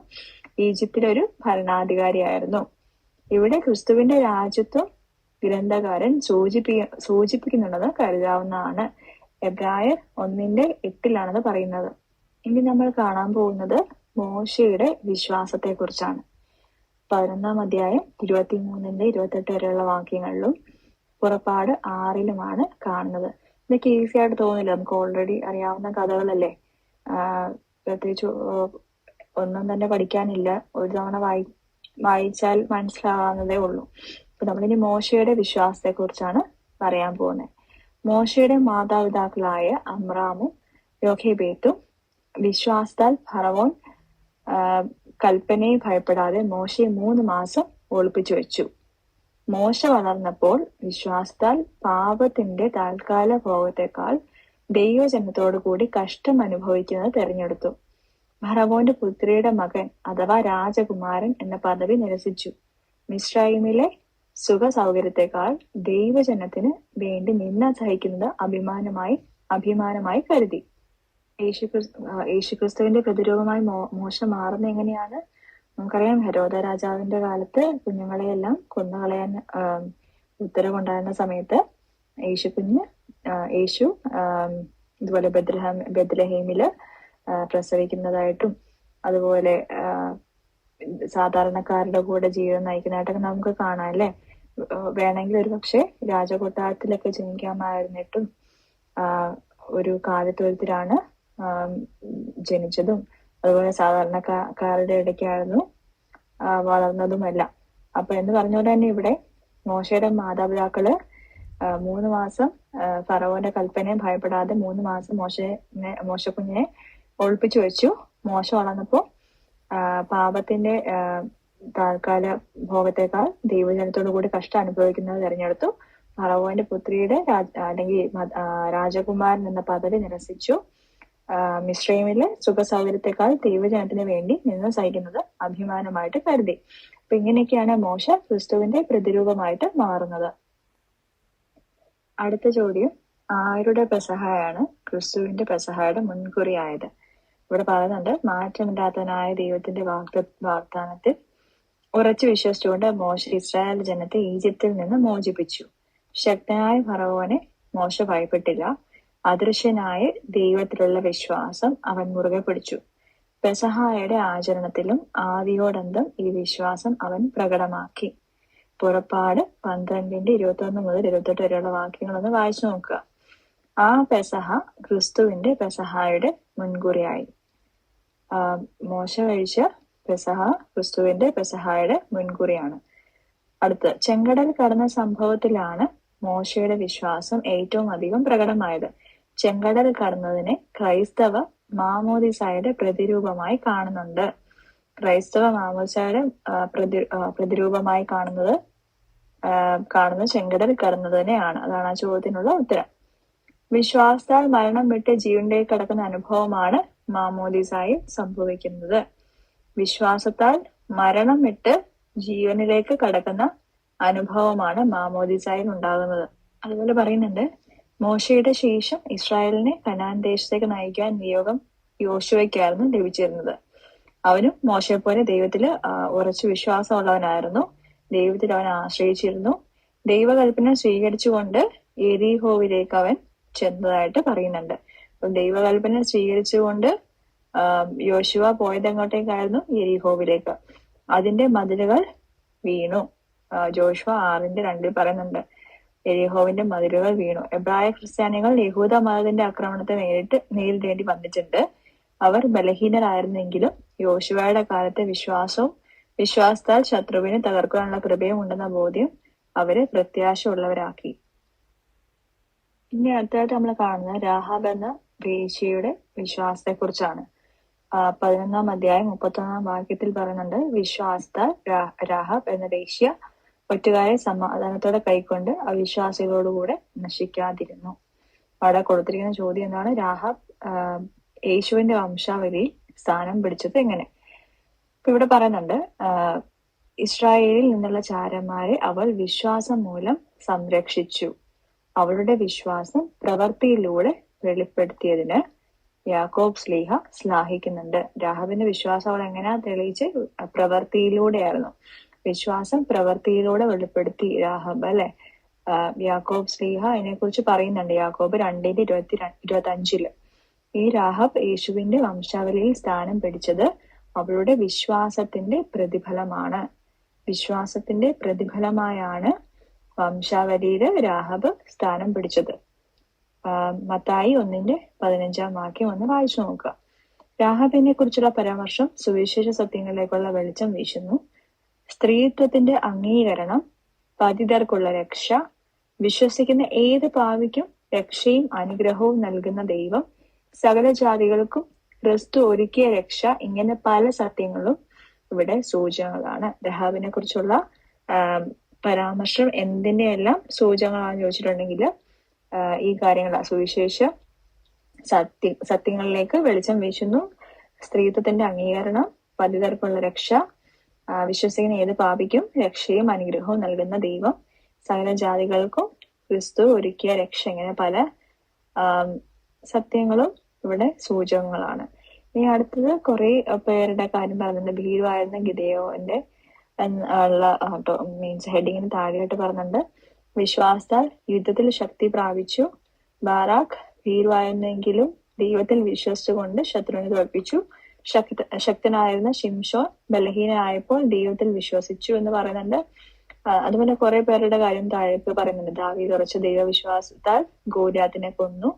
ഈജിപ്തിലെ ഒരു ഭരണാധികാരിയായിരുന്നു. ഇവിടെ ക്രിസ്തുവിന്റെ രാജ്യത്വം ഗ്രന്ഥകാരൻ സൂചിപ്പിക്കുന്നുണ്ടെന്ന് കരുതാവുന്നതാണ്. എബ്രായർ 1:8 പറയുന്നത്. ഇനി നമ്മൾ കാണാൻ പോകുന്നത് മോശയുടെ വിശ്വാസത്തെ കുറിച്ചാണ്. 11-ാം അധ്യായം 23-28 വരെയുള്ള വാക്യങ്ങളിലും പുറപ്പാട് 6-ലുമാണ് കാണുന്നത്. ഇതൊക്കെ ഈസി ആയിട്ട് തോന്നില്ല, നമുക്ക് ഓൾറെഡി അറിയാവുന്ന കഥകളല്ലേ. പ്രത്യേകിച്ച് ഒന്നും തന്നെ പഠിക്കാനില്ല, ഒരു തവണ വായിച്ചാൽ മനസ്സിലാവുന്നതേ ഉള്ളൂ. അപ്പൊ നമ്മളിനി മോശയുടെ വിശ്വാസത്തെ കുറിച്ചാണ് പറയാൻ പോകുന്നത്. മോശയുടെ മാതാപിതാക്കളായ അമ്രാമും യോഖേബേത്തും വിശ്വാസത്താൽ ഫറവോൻ കൽപ്പനയെ ഭയപ്പെടാതെ മോശയെ 3 മാസം ഒളിപ്പിച്ചു വെച്ചു. മോശ വളർന്നപ്പോൾ വിശ്വാസത്താൽ പാപത്തിന്റെ താൽക്കാല ഭോഗത്തെക്കാൾ ദൈവജനത്തോടു കൂടി കഷ്ടം അനുഭവിക്കുന്നത് തെരഞ്ഞെടുത്തു. ഫറവോന്റെ പുത്രിയുടെ മകൻ അഥവാ രാജകുമാരൻ എന്ന പദവി നിരസിച്ചു. മിസ്രൈമിലെ സുഖ സൗകര്യത്തെക്കാൾ ദൈവജനത്തിന് വേണ്ടി നിന്ന സഹിക്കുന്നത് അഭിമാനമായി കരുതി. യേശുക്രിസ്തുവിന്റെ പ്രതിരൂപമായി മോശ മാറുന്ന എങ്ങനെയാണ്? നമുക്കറിയാം, ഹെരോദ രാജാവിന്റെ കാലത്ത് കുഞ്ഞുങ്ങളെയെല്ലാം കൊന്നുകളയാൻ ഉത്തരവുണ്ടായിരുന്ന സമയത്ത് യേശു ഇതുപോലെ ബെത്ലഹേമില് പ്രസവിക്കുന്നതായിട്ടും അതുപോലെ സാധാരണക്കാരുടെ കൂടെ ജീവിതം നയിക്കുന്നതായിട്ടൊക്കെ നമുക്ക് കാണാം, അല്ലെ? വേണമെങ്കിൽ ഒരു പക്ഷെ രാജകൊട്ടാരത്തിലൊക്കെ ജനിക്കാമായിരുന്നിട്ടും ഒരു കാലത്തൊഴുത്തിലാണ് ജനിച്ചതും അതുപോലെ സാധാരണക്കാരുടെ ഇടയ്ക്കായിരുന്നു വളർന്നതുമെല്ലാം. അപ്പൊ എന്ന് പറഞ്ഞ പോലെ തന്നെ ഇവിടെ മോശയുടെ മാതാപിതാക്കള് 3 മാസം ഫറവോന്റെ കൽപ്പനയെ ഭയപ്പെടാതെ 3 മാസം മോശക്കുഞ്ഞിനെ ഒളിപ്പിച്ചു വെച്ചു. മോശ വളർന്നപ്പോ പാപത്തിന്റെ താൽക്കാല ഭോഗത്തെക്കാൾ ദൈവജനത്തോടു കൂടി കഷ്ടം അനുഭവിക്കുന്നത് തെരഞ്ഞെടുത്തു. ഫറവോന്റെ പുത്രിയുടെ അല്ലെങ്കിൽ രാജകുമാരൻ എന്ന പദവി നിരസിച്ചു. മിസ്രൈമിലെ സുഖ സൗകര്യത്തെക്കാൾ ദൈവജനത്തിന് വേണ്ടി നിന്ന് സഹിക്കുന്നത് അഭിമാനമായിട്ട് കരുതി. അപ്പൊ ഇങ്ങനെയൊക്കെയാണ് മോശ ക്രിസ്തുവിന്റെ പ്രതിരൂപമായിട്ട് മാറുന്നത്. അടുത്ത ചോദ്യം, ആരുടെ പെസഹയാണ് ക്രിസ്തുവിന്റെ പെസഹയുടെ മുൻകുറിയായത്? ഇവിടെ പറയുന്നുണ്ട്, മാറ്റമില്ലാത്തവനായ ദൈവത്തിന്റെ വാഗ്ദാനത്തിൽ ഉറച്ചു വിശ്വസിച്ചുകൊണ്ട് മോശ ഇസ്രായേൽ ജനത്തെ ഈജിപ്തിൽ നിന്ന് മോചിപ്പിച്ചു. ശക്തനായ ഫറവോനെ മോശ ഭയപ്പെട്ടില്ല. അദൃശ്യനായ ദൈവത്തിലുള്ള വിശ്വാസം അവൻ മുറുകെ പിടിച്ചു. പെസഹായുടെ ആചരണത്തിലും ആദിയോടന്തം ഈ വിശ്വാസം അവൻ പ്രകടമാക്കി. പുറപ്പാട് 12-21 മുതൽ 28 വരെയുള്ള വാക്യങ്ങളൊന്ന് വായിച്ചു നോക്കുക. ആ പെസഹ ക്രിസ്തുവിന്റെ പെസഹായുടെ മുൻകുറിയായി. മോശ കഴിച്ച പെസഹ ക്രിസ്തുവിന്റെ പെസഹായുടെ മുൻകുറിയാണ്. അടുത്ത്, ചെങ്കടൽ കടന്ന സംഭവത്തിലാണ് മോശയുടെ വിശ്വാസം ഏറ്റവും അധികം പ്രകടമായത്. ചെങ്കടൽ കടന്നതിനെ ക്രൈസ്തവ മാമോദിസായുടെ പ്രതിരൂപമായി കാണുന്നുണ്ട്. ക്രൈസ്തവ മാമോദിസായുടെ പ്രതിരൂപമായി കാണുന്നത് ചെങ്കടൽ കടന്നതിനെയാണ്. അതാണ് ആ ചോദ്യത്തിനുള്ള ഉത്തരം. വിശ്വാസത്താൽ മരണം വിട്ട് ജീവനിലേക്ക് കടക്കുന്ന അനുഭവമാണ് മാമോദീസായിൽ സംഭവിക്കുന്നത്. വിശ്വാസത്താൽ മരണം വിട്ട് ജീവനിലേക്ക് കടക്കുന്ന അനുഭവമാണ് മാമോദീസായിൽ ഉണ്ടാകുന്നത്. അതുപോലെ പറയുന്നുണ്ട്, മോശയുടെ ശേഷം ഇസ്രായേലിനെ കനാൻ ദേശത്തേക്ക് നയിക്കാൻ നിയോഗം യോശുവയ്ക്കായിരുന്നു ലഭിച്ചിരുന്നത്. അവനും മോശയെ പോലെ ദൈവത്തിൽ ഉറച്ചു വിശ്വാസമുള്ളവനായിരുന്നു. ദൈവത്തിൽ അവൻ ആശ്രയിച്ചിരുന്നു. ദൈവകൽപ്പന സ്വീകരിച്ചുകൊണ്ട് എരീഹോവിലേക്ക് അവൻ ചെന്നതായിട്ട് പറയുന്നുണ്ട്. ദൈവകൽപ്പന സ്വീകരിച്ചുകൊണ്ട് യോശുവ പോയത് എങ്ങോട്ടേക്കായിരുന്നു? എരീഹോവിലേക്ക്. അതിന്റെ മതിലുകൾ വീണു. ജോഷുവ 6:2 പറയുന്നുണ്ട്, എരീഹോവിന്റെ മതിലുകൾ വീണു. എബ്രായ ക്രിസ്ത്യാനികൾ യഹൂദ മതത്തിന്റെ ആക്രമണത്തെ നേരിടേണ്ടി വന്നിട്ടുണ്ട്. അവർ ബലഹീനരായിരുന്നെങ്കിലും യോശുവയുടെ കാലത്തെ വിശ്വാസത്താൽ ശത്രുവിനെ തകർക്കാനുള്ള കൃപയും ഉണ്ടെന്ന ബോധ്യം അവരെ പ്രത്യാശയുള്ളവരാക്കി. ഇനി അടുത്തായിട്ട് നമ്മൾ കാണുന്നത് രാഹാബ് എന്ന വേശ്യയുടെ വിശ്വാസത്തെ കുറിച്ചാണ്. 11-ാം അധ്യായം 31-ാം വാക്യത്തിൽ പറയുന്നുണ്ട്, വിശ്വാസത്താൽ രാഹാബ് എന്ന വേശ്യ ഒറ്റുകാരെ സമാധാനത്തോടെ കൈക്കൊണ്ട് അവിശ്വാസികളോടുകൂടെ നശിക്കാതിരുന്നു. അവിടെ കൊടുത്തിരിക്കുന്ന ചോദ്യം എന്താണ്? രാഹാബ് യേശുവിന്റെ വംശാവലിയിൽ സ്ഥാനം പിടിച്ചത് എങ്ങനെ? ഇപ്പൊ ഇവിടെ പറയുന്നുണ്ട്, ഇസ്രായേലിൽ നിന്നുള്ള ചാരന്മാരെ അവൾ വിശ്വാസം മൂലം സംരക്ഷിച്ചു. അവളുടെ വിശ്വാസം പ്രവൃത്തിയിലൂടെ വെളിപ്പെടുത്തിയതിന് യാക്കോബ് സ്ലീഹ ശ്ലാഘിക്കുന്നുണ്ട്. രാഹാബിന്റെ വിശ്വാസം അവൾ എങ്ങനെയാ തെളിയിച്ച്? പ്രവൃത്തിയിലൂടെയായിരുന്നു. വിശ്വാസം പ്രവൃത്തിയിലൂടെ വെളിപ്പെടുത്തി രാഹാബ്, അല്ലെ? യാക്കോബ് സ്ലീഹ അതിനെ കുറിച്ച് പറയുന്നുണ്ട്. യാക്കോബ് 2:25 ഈ രാഹാബ് യേശുവിന്റെ വംശാവലിയിൽ സ്ഥാനം പിടിച്ചത് അവളുടെ വിശ്വാസത്തിന്റെ പ്രതിഫലമാണ്. വിശ്വാസത്തിന്റെ പ്രതിഫലമായാണ് വംശാവലിയില് രാഹാബ് സ്ഥാനം പിടിച്ചത്. മത്തായി 1:15 വാക്യം ഒന്ന് വായിച്ചു നോക്കുക. രാഹാബിനെ കുറിച്ചുള്ള പരാമർശം സുവിശേഷ സത്യങ്ങളിലേക്കുള്ള വെളിച്ചം വീശുന്നു. സ്ത്രീത്വത്തിന്റെ അംഗീകരണം, പതിതർക്കുള്ള രക്ഷ, വിശ്വസിക്കുന്ന ഏത് പാവിക്കും രക്ഷയും അനുഗ്രഹവും നൽകുന്ന ദൈവം, സകല ജാതികൾക്കും ക്രിസ്തു ഒരുക്കിയ രക്ഷ, ഇങ്ങനെ പല സത്യങ്ങളും ഇവിടെ സൂചനകളാണ്. രാഹാബിനെ കുറിച്ചുള്ള പരാമർശം എന്തിന്റെയെല്ലാം സൂചനകളാണെന്ന് ചോദിച്ചിട്ടുണ്ടെങ്കിൽ ഈ കാര്യങ്ങൾ സുവിശേഷ സത്യങ്ങളിലേക്ക് വെളിച്ചം വീശുന്നു. സ്ത്രീത്വത്തിന്റെ അംഗീകരണം, പതിതർക്കുള്ള രക്ഷ, വിശ്വസിക്കുന്ന ഏത് പാപിക്കും രക്ഷയും അനുഗ്രഹവും നൽകുന്ന ദൈവം, സകല ജാതികൾക്കും ക്രിസ്തു ഒരുക്കിയ രക്ഷ, ഇങ്ങനെ പല സത്യങ്ങളും ഇവിടെ സൂചകങ്ങളാണ്. ഇനി അടുത്തത് കുറെ പേരുടെ കാര്യം പറയുന്നുണ്ട്. ഭീരുവായിരുന്ന ഗിദെയോന്റെ ഉള്ള മീൻസ് ഹെഡിങ്ങിന് താഴെയായിട്ട് പറയുന്നുണ്ട്, വിശ്വാസത്താൽ യുദ്ധത്തിൽ ശക്തി പ്രാപിച്ചു. ബാറാഖ് ഭീരുവായിരുന്നെങ്കിലും ദൈവത്തിൽ വിശ്വസിച്ചുകൊണ്ട് ശത്രുവിനെ തോൽപ്പിച്ചു. ശക്തനായിരുന്ന ശിംശോൻ ബലഹീനനായപ്പോൾ ദൈവത്തിൽ വിശ്വസിച്ചു എന്ന് പറയുന്നുണ്ട്. അതുപോലെ കുറെ പേരുടെ കാര്യം താഴേക്ക് പറയുന്നുണ്ട്. ദാവീദ് ഉറച്ച ദൈവവിശ്വാസത്താൽ ഗോലിയാത്തിനെ കൊന്നു.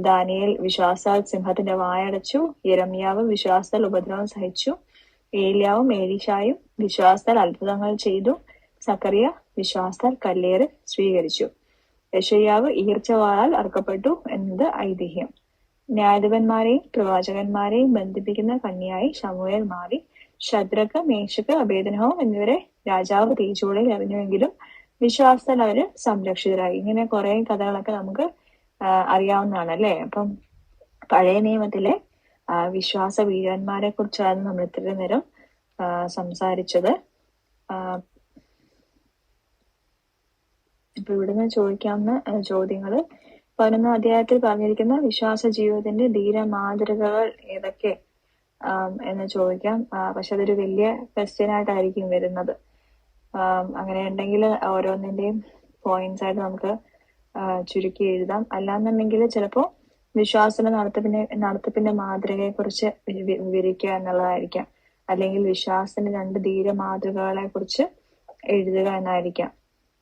ദാനിയേൽ വിശ്വാസത്താൽ സിംഹത്തിന്റെ വായടച്ചു. യിരെമ്യാവ് വിശ്വാസത്താൽ ഉപദ്രവം സഹിച്ചു. ഏലിയാവും ഏലീശായും വിശ്വാസത്താൽ അത്ഭുതങ്ങൾ ചെയ്തു. സക്കറിയ വിശ്വാസത്താൽ കല്ലേറ് സ്വീകരിച്ചു. യെശയ്യാവ് ഈർച്ചവാളാൽ അറുക്കപ്പെട്ടു എന്നത് ഐതിഹ്യം. ന്യായാധിപന്മാരെയും പ്രവാചകന്മാരെയും ബന്ധിപ്പിക്കുന്ന കന്യായി ശമൂവേൽ മാറി. ശദ്രക്ക്, മേശക്ക്, അബേദ്നെഗോ എന്നിവരെ രാജാവ് തീച്ചൂളയിൽ എറിഞ്ഞുവെങ്കിലും വിശ്വാസത്താൽ അവര് സംരക്ഷിതരായി. ഇങ്ങനെ കുറെ കഥകളൊക്കെ നമുക്ക് അറിയാവുന്നതാണ്, അല്ലെ? അപ്പം പഴയ നിയമത്തിലെ വിശ്വാസ വീരന്മാരെ കുറിച്ചാണ് നമ്മൾ ഇത്രയും നേരം സംസാരിച്ചത്. ഇപ്പൊ ഇവിടുന്ന് ചോദിക്കാവുന്ന ചോദ്യങ്ങള് 11-ാം അധ്യായത്തിൽ പറഞ്ഞിരിക്കുന്ന വിശ്വാസ ജീവിതത്തിന്റെ ധീര മാതൃകകൾ ഏതൊക്കെ എന്ന് ചോദിക്കാം. പക്ഷെ അതൊരു വലിയ ക്വസ്റ്റ്യൻ ആയിട്ടായിരിക്കും വരുന്നത്. അങ്ങനെ ഉണ്ടെങ്കിൽ ഓരോന്നിന്റെയും പോയിന്റ്സ് ആയിട്ട് നമുക്ക് ചുരുക്കി എഴുതാം. അല്ലാന്നുണ്ടെങ്കിൽ ചിലപ്പോ വിശ്വാസത്തിന്റെ നടത്തിപ്പിന്റെ മാതൃകയെ കുറിച്ച് വിവരിക്കുക എന്നുള്ളതായിരിക്കാം. അല്ലെങ്കിൽ വിശ്വാസത്തിന്റെ 2 ധീര മാതൃകകളെ കുറിച്ച് എഴുതുക എന്നായിരിക്കാം,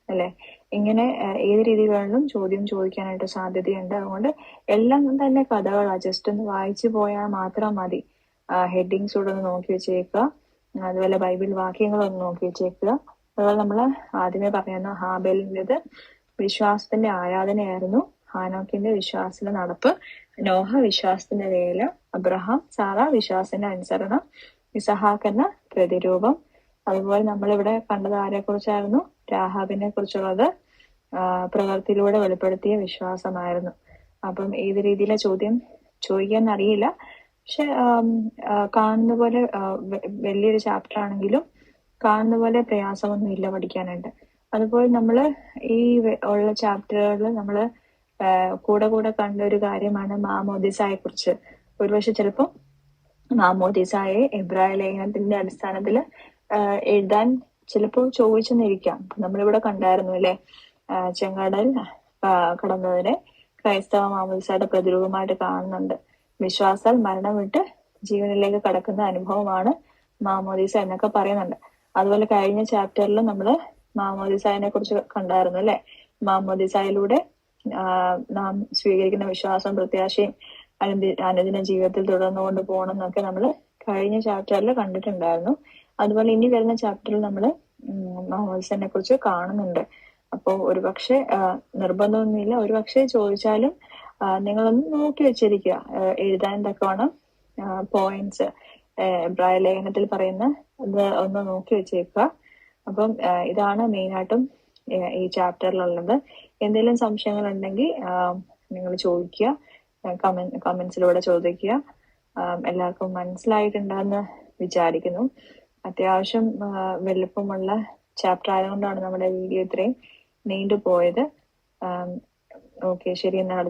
അല്ലെ? ഇങ്ങനെ ഏത് രീതികളിലും ചോദ്യം ചോദിക്കാനായിട്ട് സാധ്യതയുണ്ട്. അതുകൊണ്ട് എല്ലാം തന്നെ കഥകളാണ്. ജസ്റ്റ് ഒന്ന് വായിച്ചു പോയാൽ മാത്രം മതി. ഹെഡിങ്സ് കൂടെ ഒന്ന് നോക്കി വെച്ചേക്കുക. അതുപോലെ ബൈബിൾ വാക്യങ്ങളൊന്ന് നോക്കി വെച്ചേക്കുക. അതുപോലെ നമ്മൾ ആദ്യമേ പറയുന്നു, ഹാബേലിൻ്റെത് വിശ്വാസത്തിന്റെ ആരാധനയായിരുന്നു. ഹാനോക്കിന്റെ വിശ്വാസത്തിന്റെ നടപ്പ്, നോഹ വിശ്വാസത്തിന്റെ വേല, അബ്രഹാം സാറ വിശ്വാസത്തിന്റെ അനുസരണം, ഇസഹാക്ക് എന്ന പ്രതിരൂപം. അതുപോലെ നമ്മളിവിടെ കണ്ടത് ആരെ കുറിച്ചായിരുന്നു? രാഹാബിനെ കുറിച്ചുള്ളത്. പ്രവൃത്തിയിലൂടെ വെളിപ്പെടുത്തിയ വിശ്വാസമായിരുന്നു. അപ്പം ഏത് രീതിയിലെ ചോദ്യം ചോദിക്കാൻ അറിയില്ല. പക്ഷെ കാണുന്ന പോലെ വലിയൊരു ചാപ്റ്റർ ആണെങ്കിലും കാണുന്ന പോലെ പ്രയാസമൊന്നും ഇല്ല പഠിക്കാനായിട്ട്. അതുപോലെ നമ്മള് ഈ ഉള്ള ചാപ്റ്ററുകളിൽ നമ്മള് കൂടെ കൂടെ കണ്ട ഒരു കാര്യമാണ് മാമോദിസയെ കുറിച്ച്. ഒരുപക്ഷെ ചിലപ്പോൾ മാമോദിസയെ എബ്രായ ലേഖനത്തിന്റെ അടിസ്ഥാനത്തിൽ എഴുതാൻ ചിലപ്പോൾ ചോദിച്ചെന്നിരിക്കാം. നമ്മളിവിടെ കണ്ടായിരുന്നു അല്ലെ, ചെങ്കടൽ കടന്നതിനെ ക്രൈസ്തവ മാമോദിസയുടെ പ്രതിരൂപമായിട്ട് കാണുന്നുണ്ട്. വിശ്വാസാൽ മരണം വിട്ട് ജീവനിലേക്ക് കടക്കുന്ന അനുഭവമാണ് മാമോദിസ എന്നൊക്കെ പറയുന്നുണ്ട്. അതുപോലെ കഴിഞ്ഞ ചാപ്റ്ററിൽ നമ്മള് മാമോദിസയെ കുറിച്ച് കണ്ടായിരുന്നു അല്ലെ. മാമോദിസയിലൂടെ നാം സ്വീകരിക്കുന്ന വിശ്വാസം പ്രത്യാശയും അനുദിന ജീവിതത്തിൽ തുടർന്നുകൊണ്ട് പോകണം എന്നൊക്കെ നമ്മൾ കഴിഞ്ഞ ചാപ്റ്ററിൽ കണ്ടിട്ടുണ്ടായിരുന്നു. അതുപോലെ ഇനി വരുന്ന ചാപ്റ്ററിൽ നമ്മൾ മാമോദിസയെ കുറിച്ച് കാണുന്നുണ്ട്. അപ്പോൾ ഒരുപക്ഷെ നിർബന്ധമൊന്നുമില്ല, ഒരുപക്ഷെ ചോദിച്ചാലും നിങ്ങളൊന്ന് നോക്കി വെച്ചിരിക്കുക, എഴുതാൻ തക്കവണ്ണം പോയിന്റ്സ് എബ്രായ ലേഖനത്തിൽ പറയുന്ന ഇത് ഒന്ന് നോക്കി വെച്ചേക്കുക. അപ്പം ഇതാണ് മെയിനായിട്ടും ഈ ചാപ്റ്ററിലുള്ളത്. എന്തെങ്കിലും സംശയങ്ങൾ ഉണ്ടെങ്കിൽ നിങ്ങൾ ചോദിക്കുക, കമന്റ്സിലൂടെ ചോദിക്കുക. എല്ലാവർക്കും മനസ്സിലായിട്ടുണ്ടെന്ന് വിചാരിക്കുന്നു. അത്യാവശ്യം വലുപ്പമുള്ള ചാപ്റ്റർ ആയതുകൊണ്ടാണ് നമ്മുടെ വീഡിയോ ഇത്രയും നീണ്ടു പോയത്. ഓക്കെ, ശരി. എന്നാൽ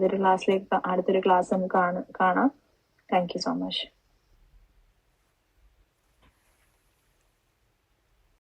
അടുത്തൊരു ക്ലാസ് നമുക്ക് കാണാം. Thank you so much.